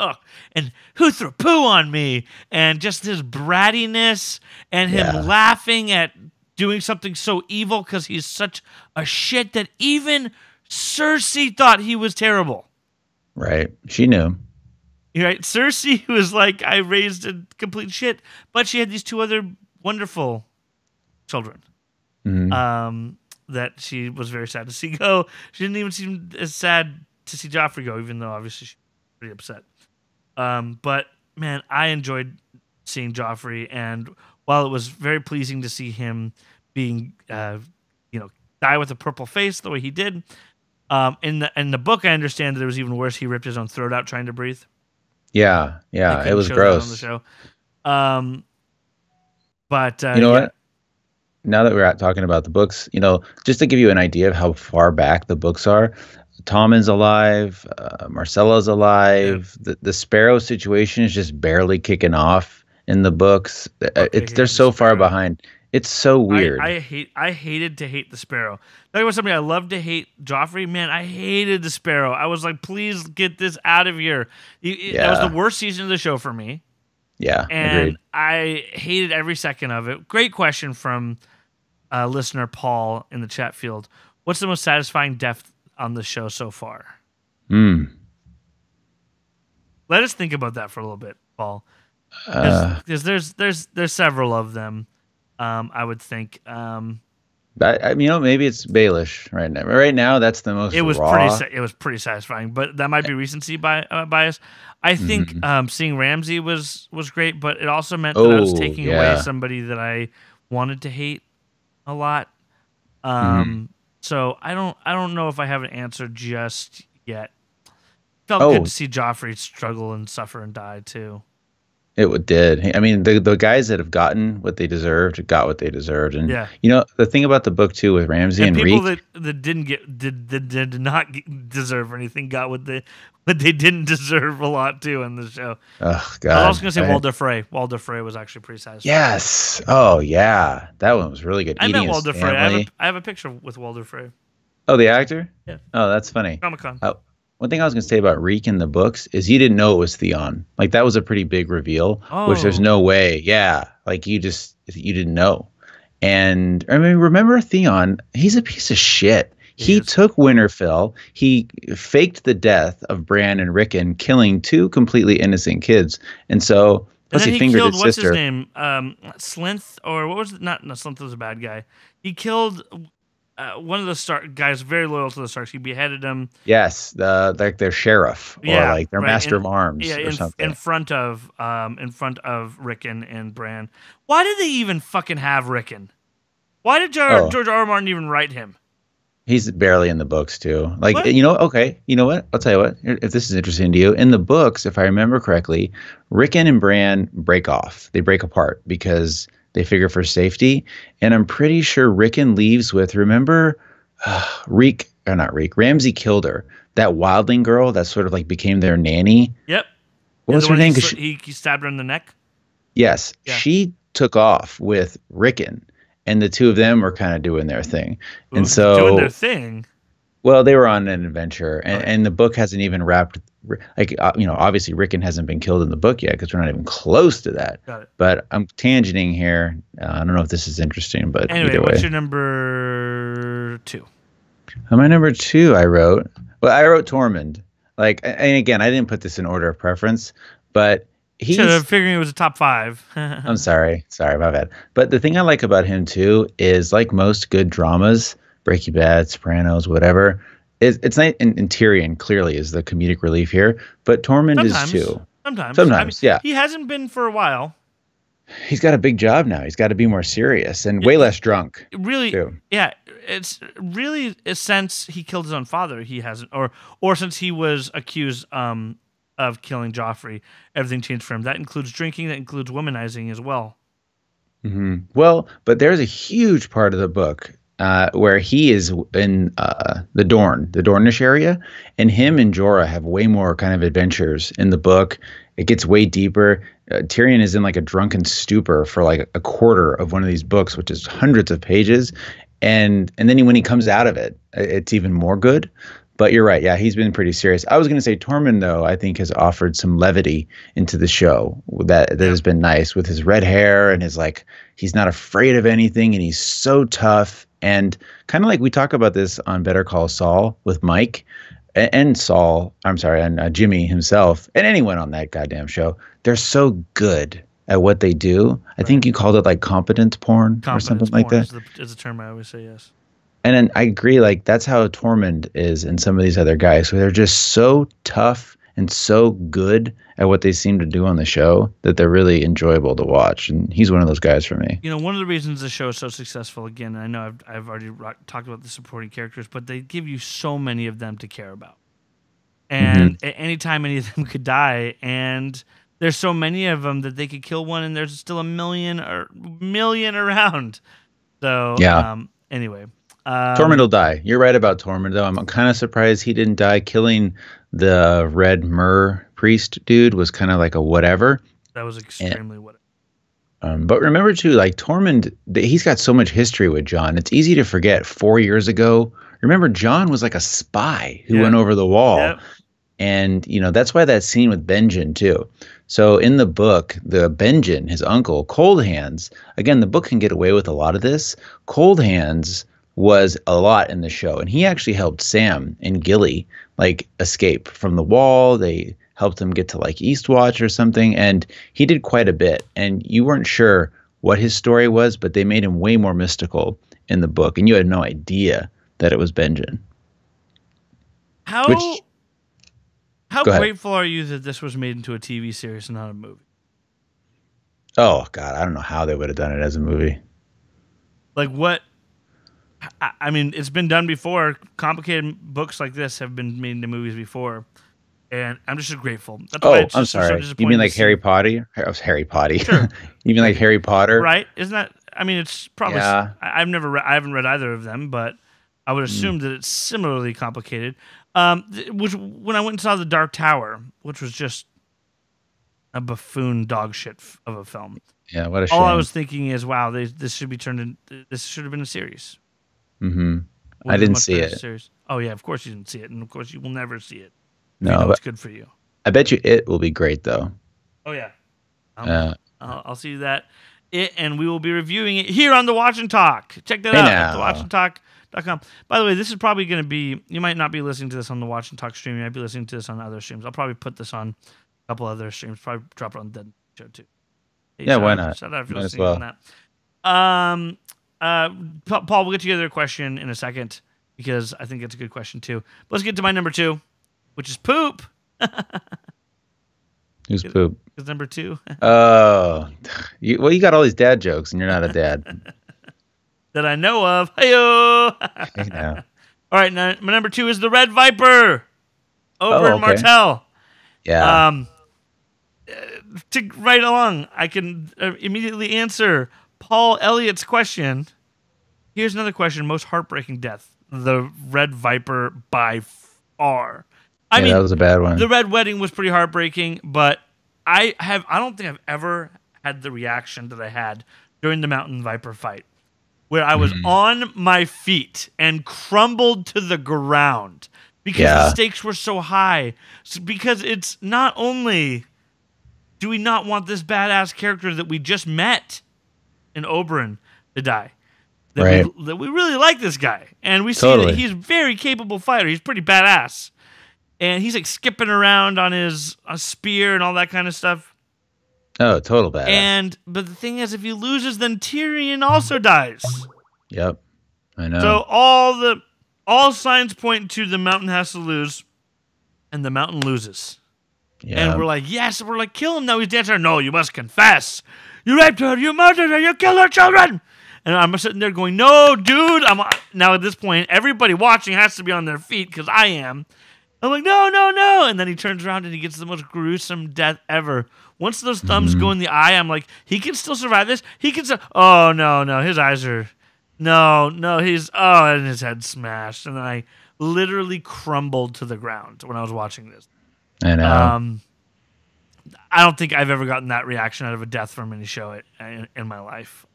who threw poo on me and just his brattiness and him laughing at doing something so evil because he's such a shit that even Cersei thought he was terrible. Right. She knew. Right. Cersei was like, I raised a complete shit, but she had these 2 other wonderful children. Mm-hmm. That she was very sad to see go. She didn't even seem as sad to see Joffrey go, even though obviously she was pretty upset. But man, I enjoyed seeing Joffrey, and while it was very pleasing to see him being, die with a purple face the way he did, in the book, I understand that it was even worse. He ripped his own throat out trying to breathe. Yeah, it was gross on the show. But you know what? Now that we're talking about the books, just to give you an idea of how far back the books are, Tommen's alive, Marcella's alive. Yeah. The Sparrow situation is just barely kicking off in the books. They're so far behind. It's so weird. I hated to hate the Sparrow. That was something I loved to hate Joffrey. Man, I hated the Sparrow. I was like, please get this out of here. That was the worst season of the show for me. Yeah, and agreed. I hated every second of it. Great question from listener Paul in the chat field. What's the most satisfying death on the show so far? Let us think about that for a little bit, Paul. Because there's several of them. I would think. Maybe it's Baelish right now. Right now, that's the most. It was raw. It was pretty satisfying, but that might be recency bias. I think seeing Ramsay was great, but it also meant that I was taking away somebody that I wanted to hate a lot. So I don't know if I have an answer just yet. Felt good to see Joffrey struggle and suffer and die too. It did. I mean, the guys that have gotten what they deserved got what they deserved, and the thing about the book too with Ramsay and people Reek, that did not deserve anything got what they didn't deserve a lot too in the show. Oh God! I was also gonna say Walder Frey. Walder Frey was actually pretty satisfying. Yes. Oh yeah, that one was really good. I met Walder Frey. I have a picture with Walder Frey. Oh, the actor? Yeah. Oh, that's funny. Comic-Con. One thing I was going to say about Reek in the books is you didn't know it was Theon. Like, that was a pretty big reveal, which there's no way. Yeah. Like, you didn't know. And I mean, remember Theon, he's a piece of shit. He took Winterfell. He faked the death of Bran and Rickon, killing 2 completely innocent kids. And so, plus he fingered his sister. What's his name? Slinth, or what was it? Not Slinth was a bad guy. He killed one of the Stark guys very loyal to the Starks. He beheaded him. Yes, like their sheriff or like their master of arms or something. In front of Rickon and Bran. Why did they even fucking have Rickon? Why did George R. R. Martin even write him? He's barely in the books too. Like, what? Okay, you know what? I'll tell you what. If this is interesting to you, in the books, if I remember correctly, Rickon and Bran break off. They break apart because they figure for safety. And I'm pretty sure Rickon leaves with, remember, Ramsay killed her. That wildling girl that sort of like became their nanny. Yep. What was her name? He stabbed her in the neck? Yes. Yeah. She took off with Rickon. and the two of them were kind of doing their thing. Ooh, And so doing their thing. well, they were on an adventure, and, Okay. and the book hasn't even wrapped. Like, obviously Rickon hasn't been killed in the book yet because we're not even close to that. Got it. But I'm tangenting here. I don't know if this is interesting, but Anyway, either what's way. your number 2? My number 2, I wrote Tormund. Like, and again, I didn't put this in order of preference, but Should have figuring it was a top 5. I'm sorry, my bad. But the thing I like about him too is, like most good dramas, Breaking Bad, Sopranos, whatever, it's not. And Tyrion clearly is the comedic relief here, but Tormund is too. Sometimes. Sometimes, yeah. He hasn't been for a while. He's got a big job now. He's got to be more serious and way less drunk. Really, too. yeah. It's really since he killed his own father, he hasn't, or since he was accused of killing Joffrey, everything changed for him. That includes drinking. That includes womanizing as well. Mm-hmm. Well, but there's a huge part of the book where he is in the Dornish area, and him and Jorah have way more kind of adventures in the book. It gets way deeper. Tyrion is in like a drunken stupor for like a quarter of one of these books, which is hundreds of pages, and then when he comes out of it, it's even more good. But you're right. Yeah, he's been pretty serious. I was going to say Tormund, though, I think has offered some levity into the show that has been nice with his red hair and his like, he's not afraid of anything and he's so tough. And kind of like we talk about this on Better Call Saul with Mike and Saul, and Jimmy himself and anyone on that goddamn show. They're so good at what they do. I think you called it like competence porn or something like that. Is a term I always say, yes. And then I agree, like that's how Tormund is and some of these other guys. So they're just so tough and so good at what they seem to do on the show that they're really enjoyable to watch. And he's one of those guys for me. You know, one of the reasons the show is so successful, again, I know I've already talked about the supporting characters, but they give you so many of them to care about. And at any time, any of them could die. And there's so many of them that they could kill one, and there's still a million around. So, anyway. Tormund will die. You're right about Tormund, though. I'm kind of surprised he didn't die. Killing the Red Myr priest dude was kind of like a whatever. That was extremely whatever. But remember, too, like Tormund, he's got so much history with Jon. It's easy to forget 4 years ago. Remember, Jon was like a spy who went over the wall. Yep. And, that's why that scene with Benjen, too. So in the book, the Benjen, his uncle, Cold Hands, again, the book can get away with a lot of this. Cold Hands was a lot in the show, and he actually helped Sam and Gilly like escape from the wall. They helped him get to like Eastwatch or something, and he did quite a bit. And you weren't sure what his story was, but they made him way more mystical in the book, and you had no idea that it was Benjen. How grateful are you that this was made into a TV series and not a movie? Oh God, I don't know how they would have done it as a movie. Like what? I mean, it's been done before. Complicated books like this have been made into movies before, and I'm just grateful. That's why I'm sorry. You mean like Harry Potter? Harry Potter. Sure. You mean like Harry Potter? Right? Isn't that? I mean, it's probably. Yeah. I haven't read either of them, but I would assume that it's similarly complicated. Which when I went and saw The Dark Tower, which was just a buffoon dog shit of a film. Yeah, what a shame. All I was thinking is, wow, this should be turned in. This should have been a series. Mm-hmm. I didn't see it. Series. Oh yeah, of course you didn't see it, and of course you will never see it. No, it's good for you. I bet you it will be great though. Oh yeah, I'll see that. And we will be reviewing it here on The Watch and Talk. Check that out at thewatchandtalk.com. By the way, this is probably going to be. You might not be listening to this on the Watch and Talk stream. You might be listening to this on other streams. I'll probably put this on a couple other streams. Probably drop it on the Dead Show too. Hey, why not? Shout out if you're listening on that. Paul, we'll get to your other question in a second because I think it's a good question too. But let's get to my number 2, which is poop. Who's poop? Is number 2. Oh, you got all these dad jokes, and you're not a dad that I know of. Hey-o! Yeah. All right, now my number 2 is the Red Viper over in Martell. Yeah. To right along, I can immediately answer Paul Elliott's question. Here's another question: most heartbreaking death, the Red Viper by far. I mean, that was a bad one. The Red Wedding was pretty heartbreaking, but I don't think I've ever had the reaction that I had during the Mountain Viper fight. where I was on my feet and crumbled to the ground because the stakes were so high. Because it's not only do we not want this badass character that we just met in Oberyn to die, that we really like this guy, and we see that he's a very capable fighter. He's pretty badass, and he's like skipping around on his spear and all that kind of stuff. Oh, total badass. But the thing is, if he loses, then Tyrion also dies. Yep, I know. So all signs point to the Mountain has to lose, and the Mountain loses. Yeah. And we're like, yes, we're like, kill him now. He's dancing. No, you must confess. You raped her. You murdered her. You killed her children. And I'm sitting there going, no, dude. Now at this point, everybody watching has to be on their feet because I am. I'm like, no, no, no. And then he turns around and he gets the most gruesome death ever. Once those thumbs go in the eye, I'm like, he can still survive this. He can still. Oh, no, no. His eyes are. No, and his head smashed. And then I literally crumbled to the ground when I was watching this. I know. I don't think I've ever gotten that reaction out of a death from any show in my life,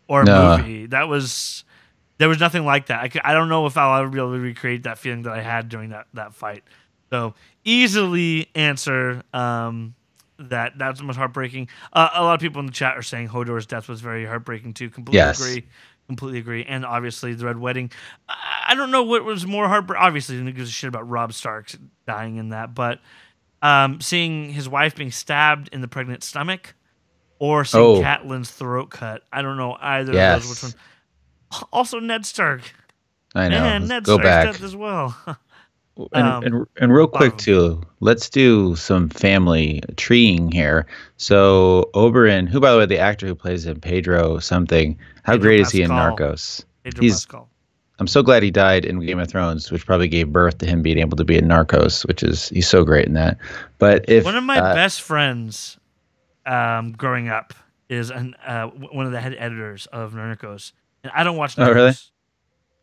or a movie. There was nothing like that. I don't know if I'll ever be able to recreate that feeling that I had during that fight. So easily answer that was the most heartbreaking. A lot of people in the chat are saying Hodor's death was very heartbreaking too. Completely agree. And obviously the Red Wedding. I don't know what was more heartbreaking. Obviously, nobody gives a shit about Robb Stark dying in that, but seeing his wife being stabbed in the pregnant stomach, or seeing Catelyn's throat cut. I don't know either of those. Which one? Also, Ned Stark. I know. And Ned Stark's death as well. And real quick too, let's do some family treeing here. So Oberyn, who by the way, the actor who plays him, Pedro something, how great is he in Narcos? Pascal. I'm so glad he died in Game of Thrones, which probably gave birth to him being able to be in Narcos, he's so great in that. But if one of my best friends growing up is one of the head editors of Narcos, and I don't watch Narcos. Oh, really?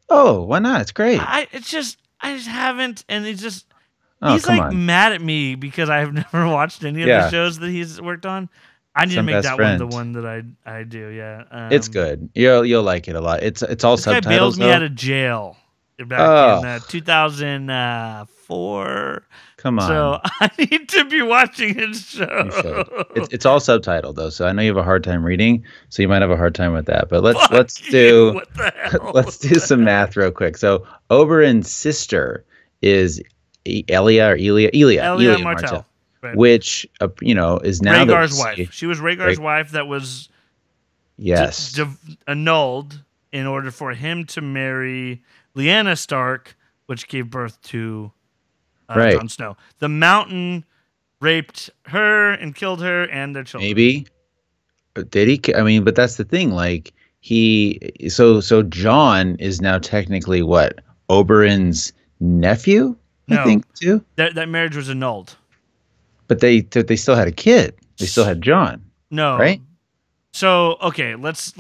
Oh, why not? It's great. I just haven't, and he's like mad at me because I've never watched any of the shows that he's worked on. I need to make that one the one that I do. Yeah, it's good. You'll like it a lot. It's all this subtitles. Guy bailed me out of jail back in 2004. Come on. So I need to be watching his show. It's all subtitled though, so I know you have a hard time reading, so you might have a hard time with that. But let's do let's do some math real quick. So Oberyn's sister is Elia Martell. Right. Which is now Rhaegar's wife. She was Rhaegar's wife that was annulled in order for him to marry Lyanna Stark, which gave birth to Jon Snow. The Mountain raped her and killed her and their children. Maybe did he? I mean, but that's the thing. Like so Jon is now technically what, Oberyn's nephew? No, I think too. That marriage was annulled. But they still had a kid. They still had Jon. No. Right? So, okay, let's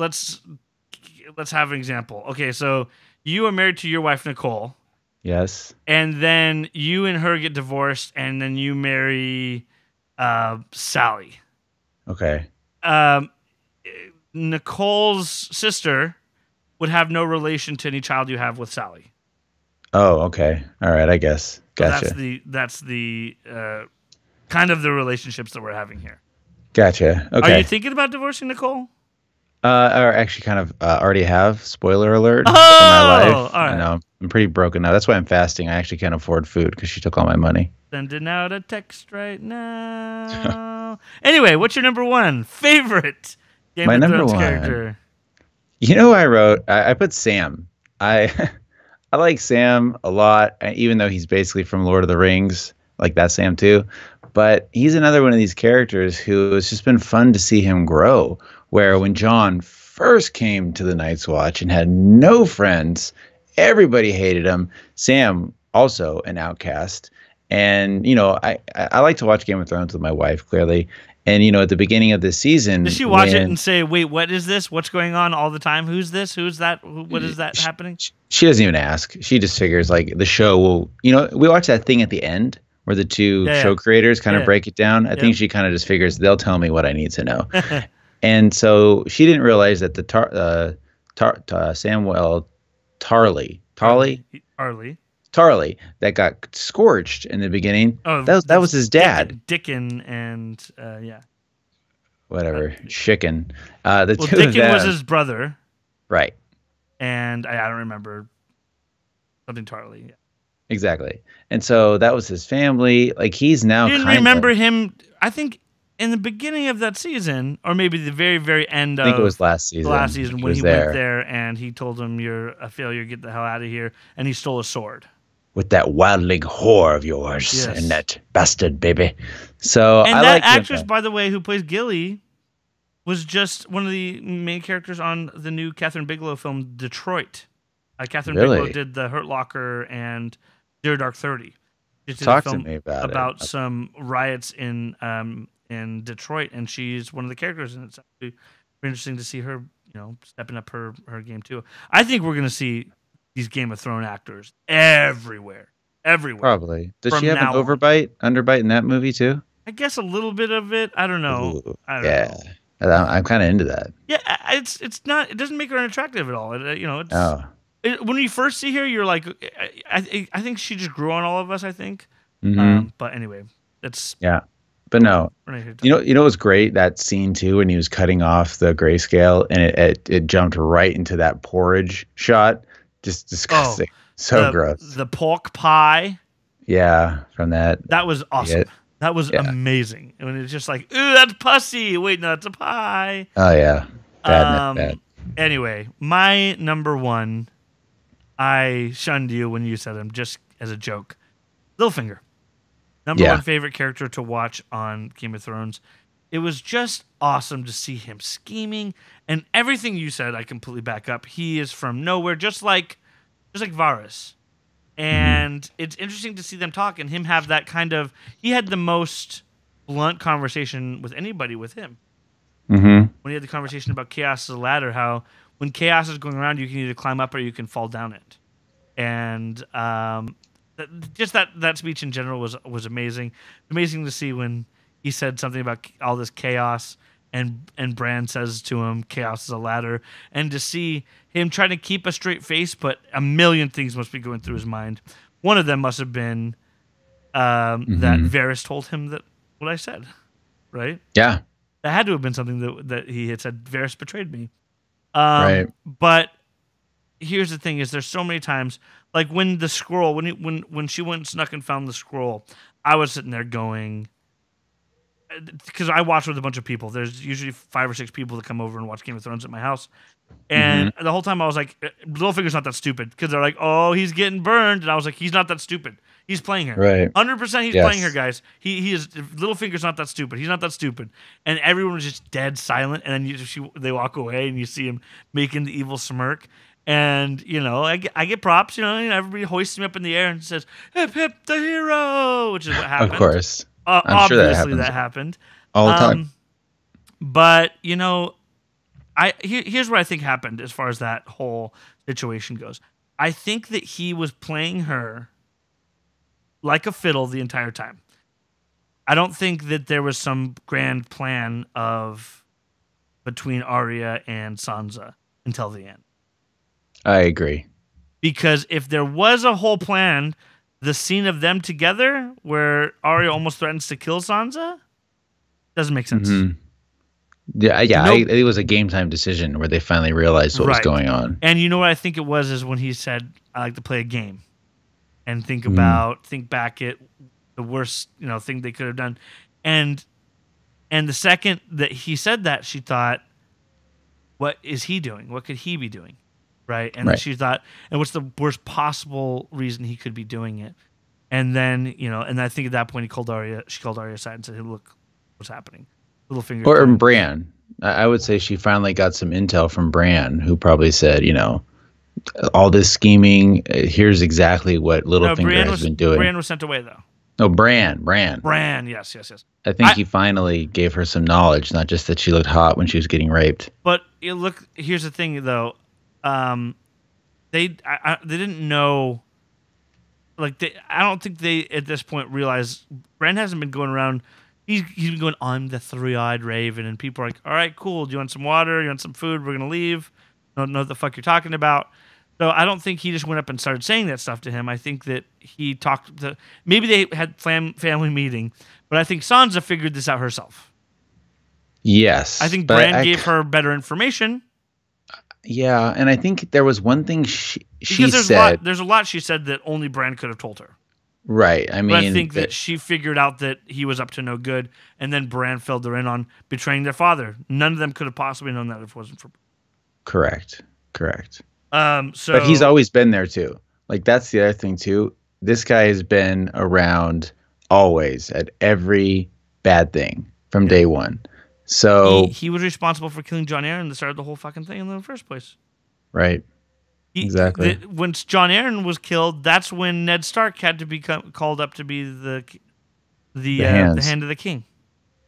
have an example. Okay, so you are married to your wife Nicole. Yes. And then you and her get divorced, and then you marry Sally. Okay. Nicole's sister would have no relation to any child you have with Sally. Oh, okay. All right, I guess. Gotcha. So that's the kind of the relationships that we're having here. Gotcha. Okay. Are you thinking about divorcing Nicole? Or actually kind of already have. Spoiler alert. Oh, for my life. All right. I know. I'm pretty broken now. That's why I'm fasting. I actually can't afford food because she took all my money. Sending out a text right now. Anyway, what's your number one favorite Game of Thrones character? You know, I wrote. I put Sam. I like Sam a lot, even though he's basically from Lord of the Rings. Like that Sam too. But he's another one of these characters who it's just been fun to see him grow. Where when Jon first came to the Night's Watch and had no friends, everybody hated him. Sam, also an outcast. And, I like to watch Game of Thrones with my wife, clearly. And, at the beginning of this season. Does she watch it and say, wait, what is this? What's going on all the time? Who's this? Who's that? What is that happening? She doesn't even ask. She just figures like the show will, we watch that thing at the end where the two show creators kind of break it down. I think she kind of just figures they'll tell me what I need to know. And so she didn't realize that the Samuel Tarly, Tarly that got scorched in the beginning. Oh, That was his dad. Dickon and yeah. Whatever, Chicken. The Well, two Dickon of them, was his brother, right? and I don't remember something Tarly. Yeah. Exactly. And so that was his family. Like he's now I didn't kind remember of. him. I think in the beginning of that season, or maybe the very, very end I think it was of last the season. last season He when was he there went there and he told him, "You're a failure. Get the hell out of here." And he stole a sword. with that wildling whore of yours Yes. and that bastard baby. So And I that like actress, him. by the way, who plays Gilly, was just one of the main characters on the new Catherine Bigelow film Detroit. Catherine Really? Bigelow did The Hurt Locker and Zero Dark 30. She did a Talk to film me about it. some riots in Detroit, and she's one of the characters, and it's actually very interesting to see her, stepping up her game too. I think we're gonna see these Game of Thrones actors everywhere. Probably. Does From she have an now on. underbite in that movie too? I guess a little bit of it. I don't know. Ooh, I don't yeah. know. I'm kind of into that. Yeah, it's not. It doesn't make her unattractive at all. It's Oh. when you first see her, you're like, I think she just grew on all of us. I think. Mm-hmm. But anyway, it's Yeah. But no, we're not here to you know, it was great that scene too when he was cutting off the grayscale and it jumped right into that porridge shot. Just disgusting. Gross. The pork pie. Yeah, from that. That was awesome. Yeah. That was amazing. And it's just like, ooh, that's pussy. Wait, no, it's a pie. Oh yeah, bad. Anyway, my number one, I shunned you when you said him just as a joke. Littlefinger. Number one favorite character to watch on Game of Thrones. It was just awesome to see him scheming, and everything you said, I completely back up. He is from nowhere, just like Varys. And it's interesting to see them talk and him have that kind of. He had the most blunt conversation with anybody with him. Mm-hmm. When he had the conversation about chaos as a ladder, how when chaos is going around, you can either climb up or you can fall down it. And just that speech in general was amazing. Amazing to see when he said something about all this chaos, and Bran says to him, "Chaos is a ladder," and to see him trying to keep a straight face, but a million things must be going through his mind. One of them must have been that Varys told him that what I said, right? Yeah, that had to have been something that he had said. Varys betrayed me, right. But here's the thing: is there's so many times, like when the scroll, when she went and snuck and found the scroll, I was sitting there going, because I watch with a bunch of people. There's usually 5 or 6 people that come over and watch Game of Thrones at my house, and the whole time I was like, Littlefinger's not that stupid, because they're like, oh, he's getting burned, and I was like, he's not that stupid. He's playing her. Right. 100% he's playing her, guys. He is. Littlefinger's not that stupid. He's not that stupid. And everyone was just dead silent, and then they walk away, and you see him making the evil smirk. And, I get props, everybody hoists me up in the air and says, hip, hip, the hero, which is what happened. Of course. I'm sure that happened. All the time. But, here's what I think happened as far as that whole situation goes. I think that he was playing her like a fiddle the entire time. I don't think that there was some grand plan between Arya and Sansa until the end. I agree. Because if there was a whole plan, the scene of them together where Arya almost threatens to kill Sansa doesn't make sense. Mm-hmm. Yeah. It was a game time decision where they finally realized what was going on. And you know what I think it was is when he said, "I like to play a game," and think back at the worst thing they could have done, and the second that he said that, she thought, "What is he doing? What could he be doing?" Right. And then she thought, and what's the worst possible reason he could be doing it? And then, and I think at that point she called Arya aside and said, "Hey, look, what's happening?" Littlefinger. Or Bran. I would say she finally got some intel from Bran, who probably said, all this scheming, here's exactly what Littlefinger has been doing. Bran was sent away, though. No, Bran. Bran, yes. I think he finally gave her some knowledge, not just that she looked hot when she was getting raped. But here's the thing, though. They didn't know. Like I don't think they at this point realize Bran hasn't been going around. He's been going, "I'm the 3-eyed raven," and people are like, "All right, cool. Do you want some water? You want some food? We're gonna leave." don't know what the fuck you're talking about. So I don't think he just went up and started saying that stuff to him. I think that he talked to, maybe they had family meeting, but I think Sansa figured this out herself. Yes. I think Bran gave her better information. Yeah, and I think there was one thing she said. There's a lot she said that only Bran could have told her. Right. I mean, but I think that she figured out that he was up to no good, and then Bran filled her in on betraying their father. None of them could have possibly known that if it wasn't for. Correct. But he's always been there too. Like, that's the other thing too. This guy has been around always at every bad thing from day one. So he was responsible for killing Jon Arryn that started the whole fucking thing in the first place. Right. Exactly. When Jon Arryn was killed, that's when Ned Stark had to be called up to be the hand of the king.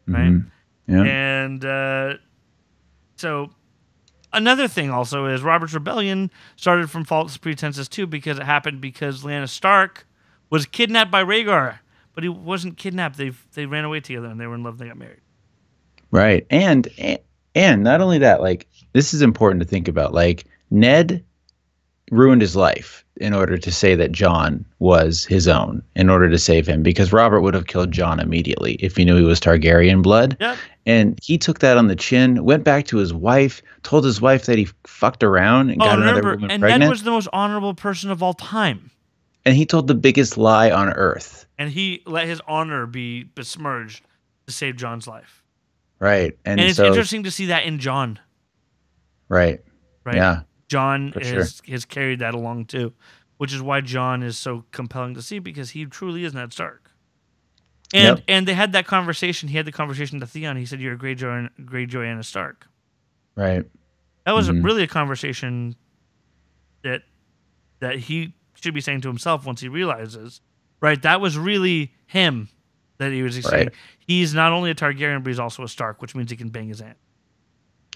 Right. Mm-hmm. Yeah. And so another thing also is Robert's Rebellion started from false pretenses too, because it happened because Lyanna Stark was kidnapped by Rhaegar, but he wasn't kidnapped. They ran away together and they were in love and they got married. Right. And not only that, like, this is important to think about. Like, Ned ruined his life in order to say that Jon was his own, in order to save him, because Robert would have killed Jon immediately if he knew he was Targaryen blood. Yep. And he took that on the chin, went back to his wife, told his wife that he fucked around and got another woman pregnant. Ned was the most honorable person of all time. And he told the biggest lie on earth. And he let his honor be besmirched to save Jon's life. Right. And it's interesting to see that in Jon. Right. Yeah. Jon has carried that along too, which is why Jon is so compelling to see, because he truly is Ned Stark. And they had that conversation. He had the conversation to Theon. He said, "You're a Greyjoy Stark." Right. That was really a conversation that he should be saying to himself once he realizes, right? That was really him that he was saying. He's not only a Targaryen, but he's also a Stark, which means he can bang his aunt.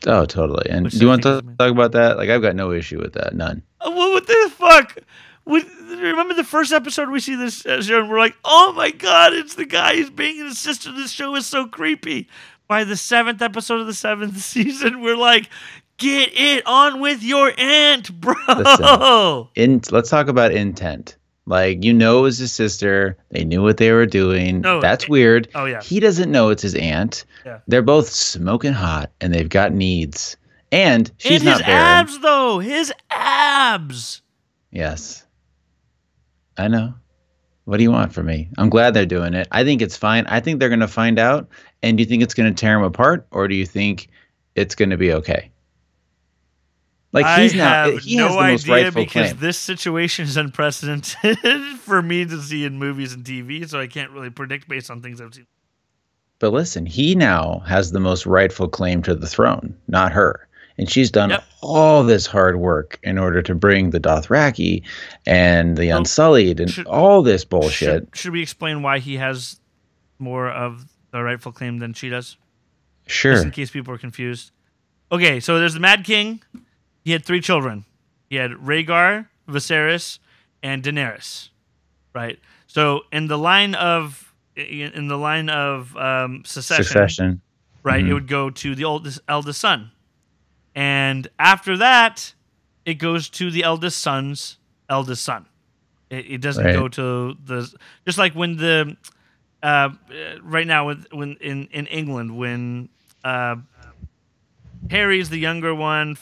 Oh, totally. And do you want to talk about that? Like, I've got no issue with that. None. What the fuck? Remember the first episode we see this show and we're like, oh my God, it's the guy who's banging his sister. This show is so creepy. By the 7th episode of the 7th season, we're like, get it on with your aunt, bro. Listen, let's talk about intent. Like, it was his sister. They knew what they were doing. That's weird. Oh, yeah. He doesn't know it's his aunt. Yeah. They're both smoking hot, and they've got needs. And she's not barren. His abs, though. His abs. Yes. I know. What do you want from me? I'm glad they're doing it. I think it's fine. I think they're going to find out. And do you think it's going to tear him apart? Or do you think it's going to be okay? Like, he has the most rightful because claim. This situation is unprecedented for me to see in movies and TV, so I can't really predict based on things I've seen. But listen, he now has the most rightful claim to the throne, not her. And she's done all this hard work in order to bring the Dothraki and the Unsullied and all this bullshit. Should we explain why he has more of the rightful claim than she does? Sure. Just in case people are confused. Okay, so there's the Mad King. He had 3 children. He had Rhaegar, Viserys, and Daenerys. Right. So in the line of succession, right, it would go to the eldest son, and after that, it goes to the eldest son's eldest son. It doesn't go to just like when the right now when in England when Harry's the younger one.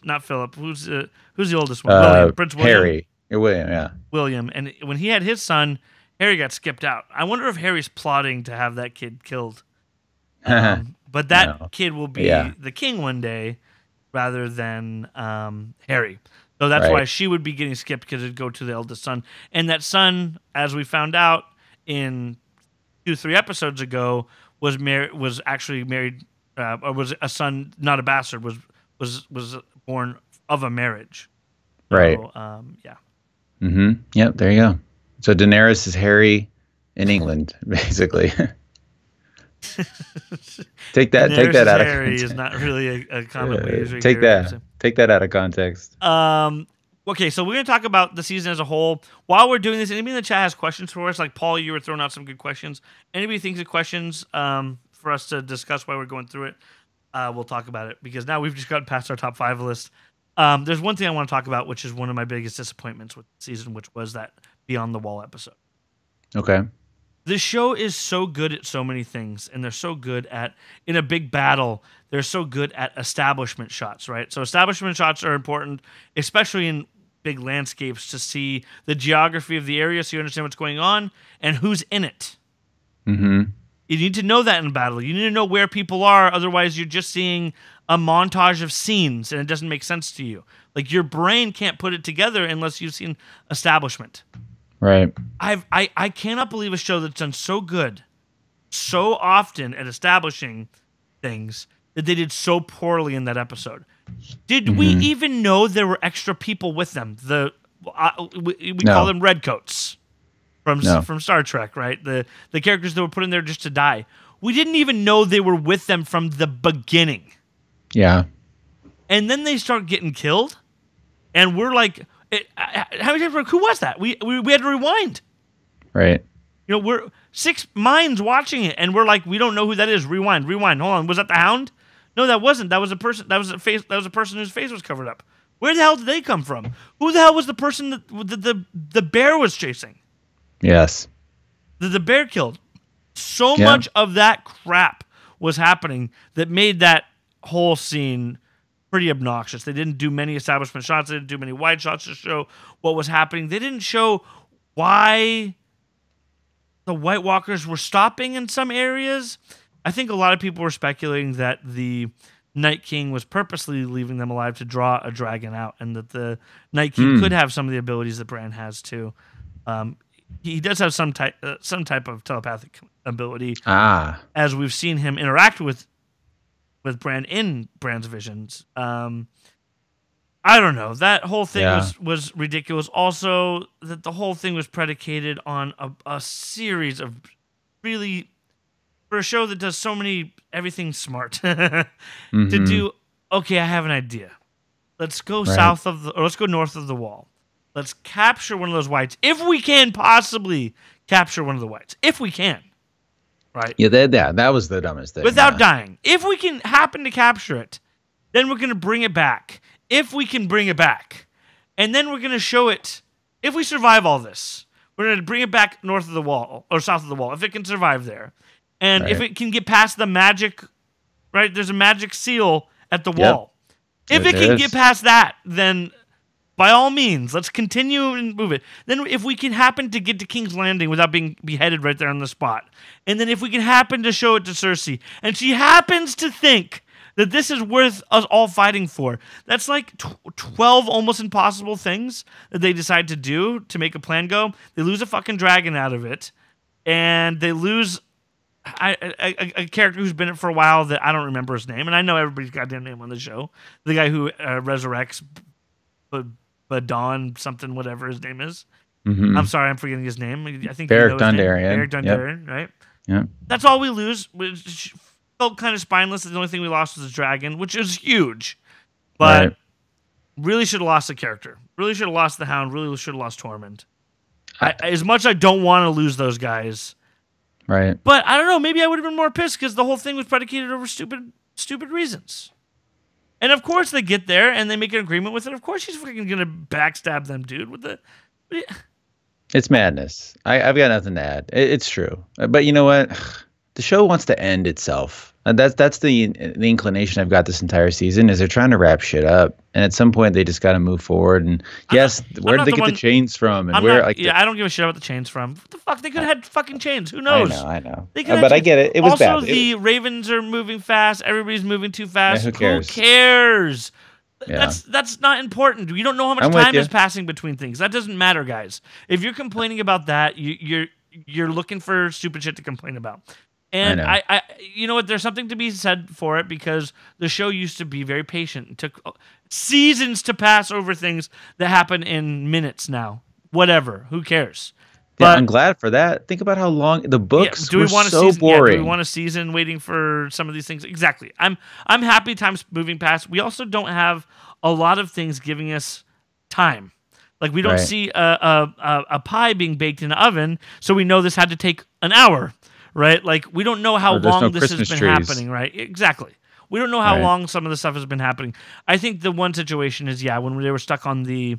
Not Philip. Who's the oldest one? William. Prince William. Harry. William, yeah. William. And when he had his son, Harry got skipped out. I wonder if Harry's plotting to have that kid killed. But that kid will be the king one day rather than Harry. So that's why she would be getting skipped, because it'd go to the eldest son. And that son, as we found out in 2-3 episodes ago, was actually married. Or was a son, not a bastard, was born of a marriage. Right. So, yeah. Mm-hmm. Yep, there you go. So Daenerys is Harry in England, basically. Take that out of Harry context. is not really a common way to take that out of context. Okay, so we're going to talk about the season as a whole. While we're doing this, anybody in the chat has questions for us? Like, Paul, you were throwing out some good questions. Anybody thinks of questions for us to discuss while we're going through it? We'll talk about it, because now we've just gotten past our top 5 list. There's one thing I want to talk about, which is one of my biggest disappointments with the season, which was that Beyond the Wall episode. Okay. This show is so good at so many things, and they're so good at, in a big battle, they're so good at establishment shots, right? So establishment shots are important, especially in big landscapes, to see the geography of the area so you understand what's going on and who's in it. Mm-hmm. You need to know that in battle. You need to know where people are, otherwise you're just seeing a montage of scenes, and it doesn't make sense to you. Like, your brain can't put it together unless you've seen establishment. Right. I cannot believe a show that's done so good, so often at establishing things, that they did so poorly in that episode. Did we even know there were extra people with them? We call them redcoats from Star Trek, right? The characters that were put in there just to die. We didn't even know they were with them from the beginning. Yeah. And then they start getting killed, and we're like, how many times? Who was that? We had to rewind. Right. You know, we're 6 minds watching it, and we're like, we don't know who that is. Rewind. Hold on. Was that the Hound? No, that wasn't. That was a person. That was a face. That was a person whose face was covered up. Where the hell did they come from? Who the hell was the person that the bear was chasing? Yes. The bear killed. So much of that crap was happening that made that whole scene pretty obnoxious. They didn't do many establishment shots. They didn't do many wide shots to show what was happening. They didn't show why the White Walkers were stopping in some areas. I think a lot of people were speculating that the Night King was purposely leaving them alive to draw a dragon out, and that the Night King could have some of the abilities that Bran has too. He does have some type of telepathic ability, as we've seen him interact with Bran in Bran's visions. I don't know. That whole thing was ridiculous. Also, that the whole thing was predicated on a series of really, for a show that does so many everything smart, to do. Okay, I have an idea. Let's go let's go north of the wall. Let's capture one of those whites if we can possibly capture one of the whites. If we can. Right. Yeah, that was the dumbest thing. Without dying. If we can happen to capture it, then we're going to bring it back. If we can bring it back. And then we're going to show it. If we survive all this, we're going to bring it back north of the wall or south of the wall, if it can survive there. And if it can get past the magic, right? There's a magic seal at the wall. If it can get past that, then by all means, let's continue and move it. Then if we can happen to get to King's Landing without being beheaded right there on the spot, and then if we can happen to show it to Cersei, and she happens to think that this is worth us all fighting for, that's like 12 almost impossible things that they decide to do to make a plan go. They lose a fucking dragon out of it, and they lose a character who's been in it for a while that I don't remember his name, and I know everybody's goddamn name on the show. The guy who resurrects Dawn something, whatever his name is. I'm sorry, I'm forgetting his name. I think Beric Dondarrion. Beric Dondarrion, right? Yeah. That's all we lose. Which felt kind of spineless. The only thing we lost was his dragon, which is huge. But really should have lost the character. Really should have lost the Hound. Really should have lost Tormund. As much as I don't want to lose those guys. Right. But I don't know. Maybe I would have been more pissed because the whole thing was predicated over stupid reasons. And of course they get there and they make an agreement with it. Of course she's freaking gonna backstab them, dude. It's madness. I've got nothing to add. It's true. But you know what? The show wants to end itself. That's the inclination I've got this entire season, is they're trying to wrap shit up. And at some point they just got to move forward. And where did they get the chains from? And I don't give a shit about the chains from. What the fuck? They could have had fucking chains. Who knows? I know. But I get it. It was also, bad. Also, the Ravens are moving fast. Everybody's moving too fast. Yeah, who cares? Yeah. That's not important. You don't know how much time is passing between things. That doesn't matter, guys. If you're complaining about that, you're looking for stupid shit to complain about. And I you know what? There's something to be said for it, because the show used to be very patient. It took seasons to pass over things that happen in minutes now. Whatever. Who cares? But I'm glad for that. Think about how long the books were so boring. Yeah, do we want a season waiting for some of these things? Exactly. I'm happy time's moving past. We also don't have a lot of things giving us time. Like, we don't see a pie being baked in an oven, so we know this had to take an hour. Right? Like, we don't know how long this has been happening, right? Exactly. We don't know how Right. long some of the stuff has been happening. I think the one situation is when they were stuck in the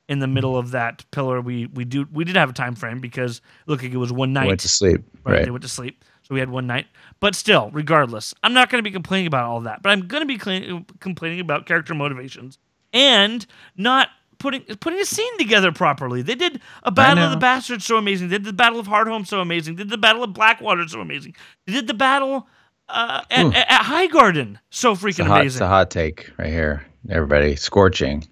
middle of that pillar, we did have a time frame because look, it was one night. Went to sleep. Right, Right. they went to sleep. So we had one night. But still, regardless, I'm not going to be complaining about all that. But I'm going to be complaining about character motivations and not putting a scene together properly. They did a Battle of the Bastards so amazing. They did the Battle of Hardhome so amazing. They did the Battle of Blackwater so amazing. They did the battle at Highgarden so freaking amazing. It's a hot take right here, everybody. Scorching.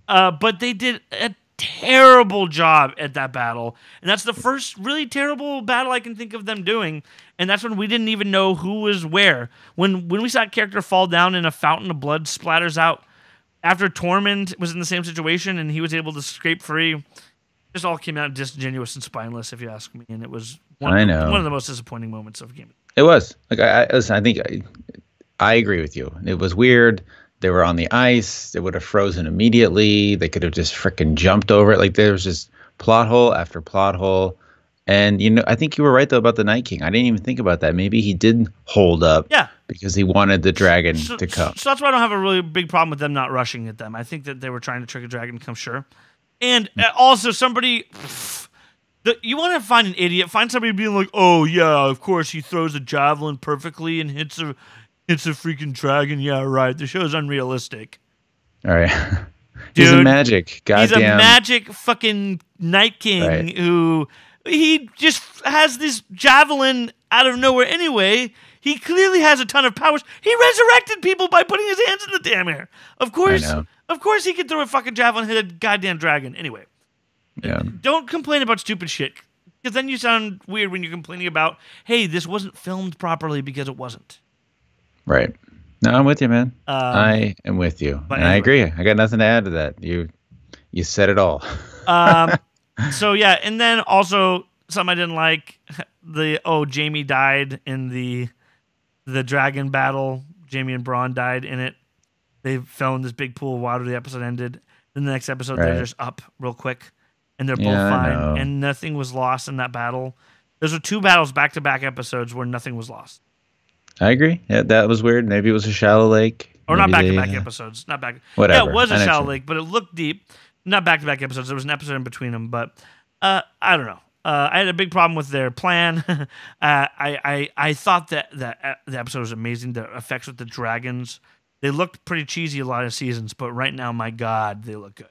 But they did a terrible job at that battle, and that's the first really terrible battle I can think of them doing. And that's when we didn't even know who was where. When we saw a character fall down and a fountain of blood splatters out after Tormund was in the same situation and he was able to scrape free, just all came out disingenuous and spineless, if you ask me. And it was one of the most disappointing moments of game. It was like I think I agree with you. It was weird. They were on the ice. They would have frozen immediately. They could have just freaking jumped over it. Like there was just plot hole after plot hole. And, I think you were right, though, about the Night King. I didn't even think about that. Maybe he did hold up because he wanted the dragon to come. So that's why I don't have a really big problem with them not rushing at them. I think that they were trying to trick a dragon to come, sure. And also somebody... You want to find an idiot, find somebody being like, oh, yeah, of course, he throws a javelin perfectly and hits a freaking dragon. Yeah, right. The show's unrealistic. All right. He's a magic. Goddamn. He's a magic fucking Night King who... He just has this javelin out of nowhere anyway. He clearly has a ton of powers. He resurrected people by putting his hands in the damn air. Of course he could throw a fucking javelin and hit a goddamn dragon. Anyway. Yeah. Don't complain about stupid shit. Because then you sound weird when you're complaining about, hey, this wasn't filmed properly because it wasn't. Right. No, I'm with you, man. I am with you. And anyway. I agree. I got nothing to add to that. You said it all. So yeah, and then also something I didn't like, Jaime died in the dragon battle. Jaime and Bronn died in it. They fell in this big pool of water. The episode ended. Then the next episode they're just up real quick and they're both fine and nothing was lost in that battle. Those were two battles back-to-back episodes where nothing was lost. I agree. Yeah, that was weird. Maybe it was a shallow lake. Or not back-to-back episodes. Not back. Whatever. Yeah, it was a shallow lake, but it looked deep. Not back-to-back episodes. There was an episode in between them, but I don't know. I had a big problem with their plan. I thought that the episode was amazing. The effects with the dragons, they looked pretty cheesy a lot of seasons, but right now, my God, they look good.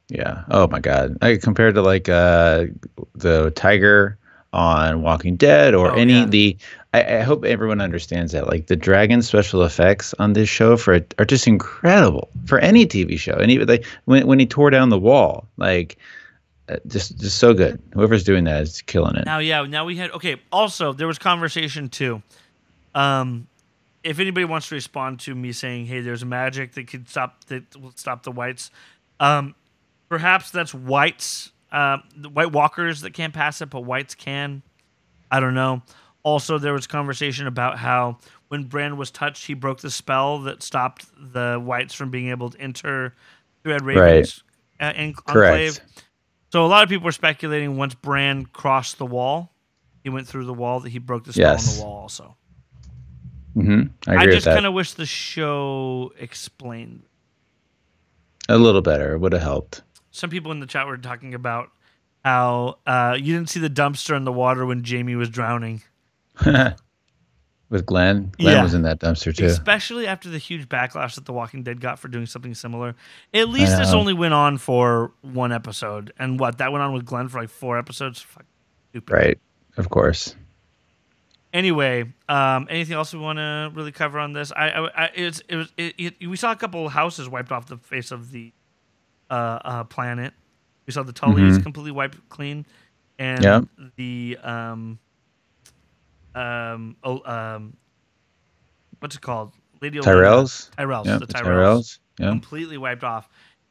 Yeah. Oh my God. Compared to like the tiger on Walking Dead or I hope everyone understands that like the dragon special effects on this show are just incredible for any TV show. And even like when he tore down the wall, like just so good. Whoever's doing that is killing it. Now we had also there was conversation too. If anybody wants to respond to me saying, hey, there's magic that will stop the whites, perhaps that's whites. The White Walkers that can't pass it, but whites can. I don't know. Also, there was conversation about how when Bran was touched, he broke the spell that stopped the whites from being able to enter the Red Ravens enclave. So a lot of people were speculating once Bran crossed the wall, he went through the wall, that he broke the spell on the wall also. Mm-hmm. I just kind of wish the show explained a little better. It would have helped. Some people in the chat were talking about how you didn't see the dumpster in the water when Jaime was drowning. With Glenn? Glenn was in that dumpster too. Especially after the huge backlash that The Walking Dead got for doing something similar. At least this only went on for one episode. And that went on with Glenn for like 4 episodes? Fuck, stupid. Right, of course. Anyway, anything else we want to really cover on this? We saw a couple of houses wiped off the face of the planet. We saw the Tullys completely wiped clean, and the what's it called? Lady Tyrells. The Tyrells completely wiped off,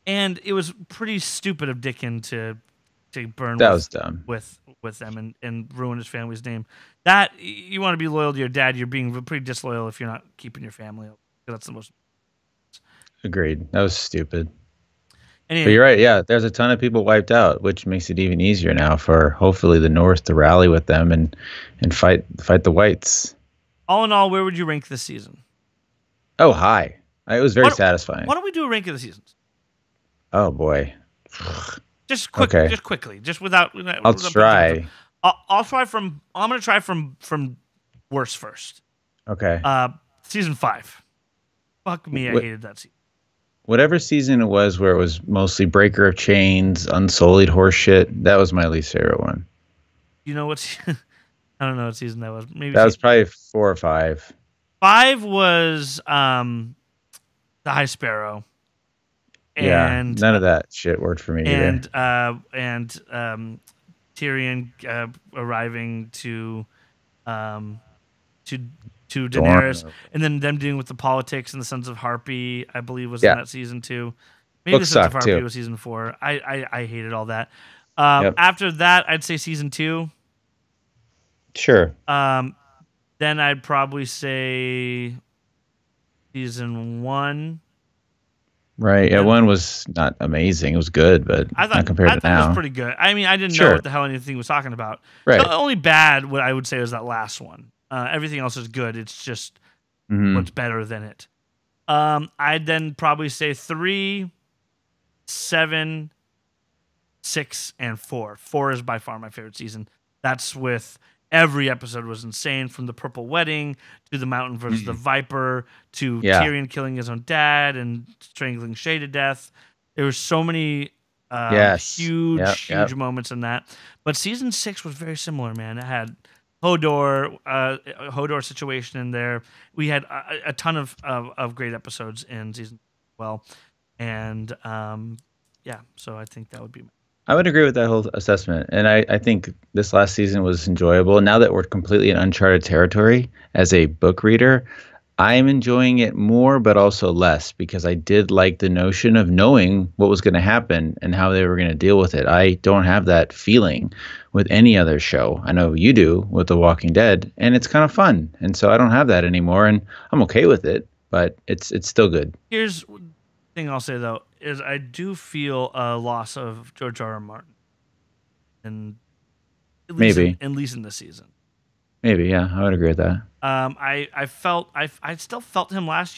and it was pretty stupid of Dickon to burn. That was dumb with them and ruin his family's name. That you want to be loyal to your dad, you're being pretty disloyal if you're not keeping your family. That's the most. Agreed. That was stupid. Anyway, but you're right. Yeah, there's a ton of people wiped out, which makes it even easier now for hopefully the North to rally with them and fight the whites. All in all, where would you rank this season? Oh, high. It was very satisfying. Why don't we do a rank of the seasons? Oh boy. Just Okay. just quickly, just without. I'll try. I'll try from. I'm gonna try from worst first. Okay. Season 5. Fuck me, I hated that season. Whatever season it was where it was mostly Breaker of Chains, Unsullied horseshit, that was my least favorite one. You know what? I don't know what season that was. Maybe that was probably 4 or 5. 5 was The High Sparrow. And none of that shit worked for me either. And Tyrion arriving to Daenerys, and then them dealing with the politics and the Sons of Harpy, I believe, was in that season 2. Maybe the Sons of Harpy was season 4. I hated all that. After that, I'd say season 2. Sure. Then I'd probably say season 1. Right. Yeah, 1 was not amazing. It was good, but not compared to now. It was pretty good. I mean, I didn't know what the hell anything was talking about. Right. The only bad, what I would say, was that last one. Everything else is good. It's just what's better than it. I'd then probably say 3, 7, 6, and 4. 4 is by far my favorite season. That's with every episode was insane, from the Purple Wedding to the Mountain versus the Viper to Tyrion killing his own dad and strangling Shay to death. There were so many huge moments in that. But season 6 was very similar, man. It had Hodor situation in there. We had a ton of great episodes in season as well. And so I think that would be I would agree with that whole assessment. And I think this last season was enjoyable. Now that we're completely in uncharted territory as a book reader, I'm enjoying it more, but also less, because I did like the notion of knowing what was going to happen and how they were going to deal with it. I don't have that feeling with any other show. I know you do with The Walking Dead, and it's kind of fun. And so I don't have that anymore, and I'm okay with it, but it's still good. Here's the thing I'll say, though, is I do feel a loss of George R.R. Martin. And at least in this season. Maybe, yeah, I would agree with that. I still felt him last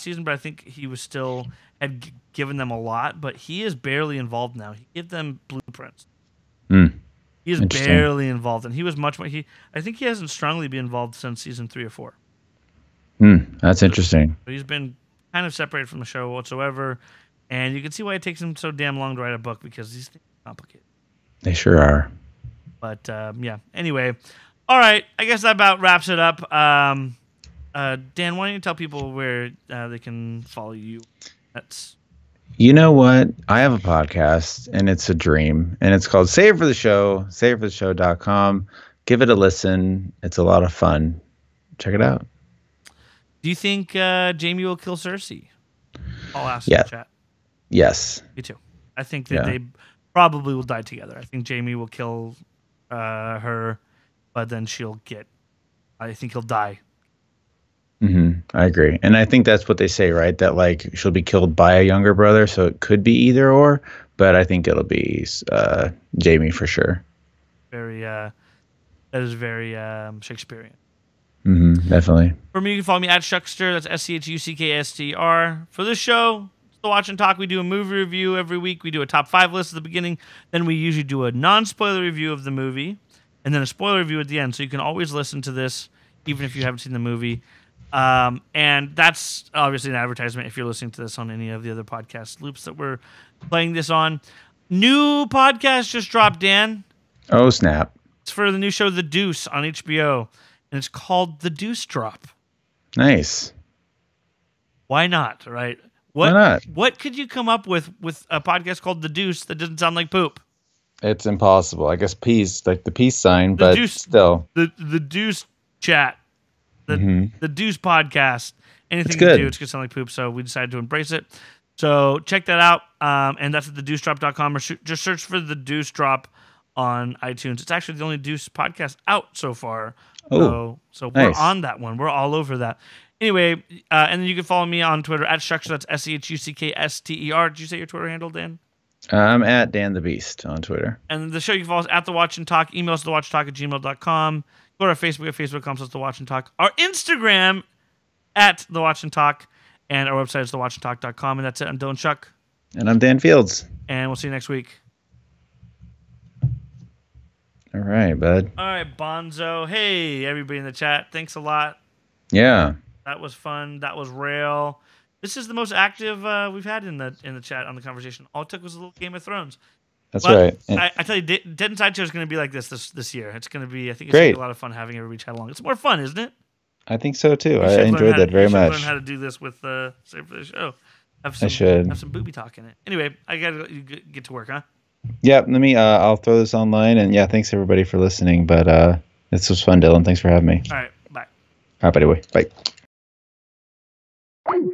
season, but I think he was still had given them a lot, but he is barely involved now. He gave them blueprints. He is barely involved, and he was much more. I think he hasn't strongly been involved since season 3 or 4. That's interesting. But he's been kind of separated from the show whatsoever, and you can see why it takes him so damn long to write a book, because these things are complicated. They sure are. But anyway. All right, I guess that about wraps it up. Dan, why don't you tell people where they can follow you? You know what? I have a podcast, and it's a dream, and it's called Save for the Show, savefortheshow.com. Give it a listen. It's a lot of fun. Check it out. Do you think Jaime will kill Cersei? I'll ask in the chat. Yes. Me too. I think that they probably will die together. I think Jaime will kill her, but then I think he'll die. I agree. And I think that's what they say, right? That like she'll be killed by a younger brother, so it could be either or, but I think it'll be Jaime for sure. That is very Shakespearean. Definitely. For me, you can follow me at Shuckster. That's SCHUCKSTR. For this show, The Watch and Talk, we do a movie review every week. We do a top 5 list at the beginning. Then we usually do a non-spoiler review of the movie, and then a spoiler review at the end. So you can always listen to this, even if you haven't seen the movie. And that's obviously an advertisement if you're listening to this on any of the other podcast loops that we're playing this on. New podcast just dropped, Dan. Oh, snap. It's for the new show The Deuce on HBO, and it's called The Deuce Drop. Nice. Why not, right? Why not? What could you come up with a podcast called The Deuce that doesn't sound like poop? It's impossible. I guess peace, like the peace sign, but still. The Deuce chat. The Deuce podcast. Anything you do, it's going to sound like poop, so we decided to embrace it. So check that out, and that's at thedeucedrop.com, or just search for The Deuce Drop on iTunes. It's actually the only Deuce podcast out so far. So we're on that one. We're all over that. Anyway, and then you can follow me on Twitter at Shuckster. That's SCHUCKSTER. Did you say your Twitter handle, Dan? I'm at Dan the Beast on Twitter. And the show you can follow us at The Watch and Talk. Email us thewatchtalk@gmail.com. Go to our Facebook at facebook.com/TheWatch and Talk. Our Instagram at The Watch and Talk. And our website is thewatchandtalk.com. And that's it. I'm Dylan Chuck. And I'm Dan Fields. And we'll see you next week. All right, bud. All right, Bonzo. Hey, everybody in the chat. Thanks a lot. Yeah. That was fun. That was real. This is the most active we've had in the chat on the conversation. All it took was a little Game of Thrones. That's right. I tell you, Dead Inside Show is going to be like this year. It's going to be, I think it's going to be a lot of fun having everybody chat along. It's more fun, isn't it? I think so too. I enjoyed that very much. Learn how to do this with Save for the Show. I should have some booby talk in it. Anyway, I gotta get to work, huh? Yeah. Let me. I'll throw this online, and yeah, thanks everybody for listening. But this was fun, Dylan. Thanks for having me. All right. Bye. All right, buddy. Bye.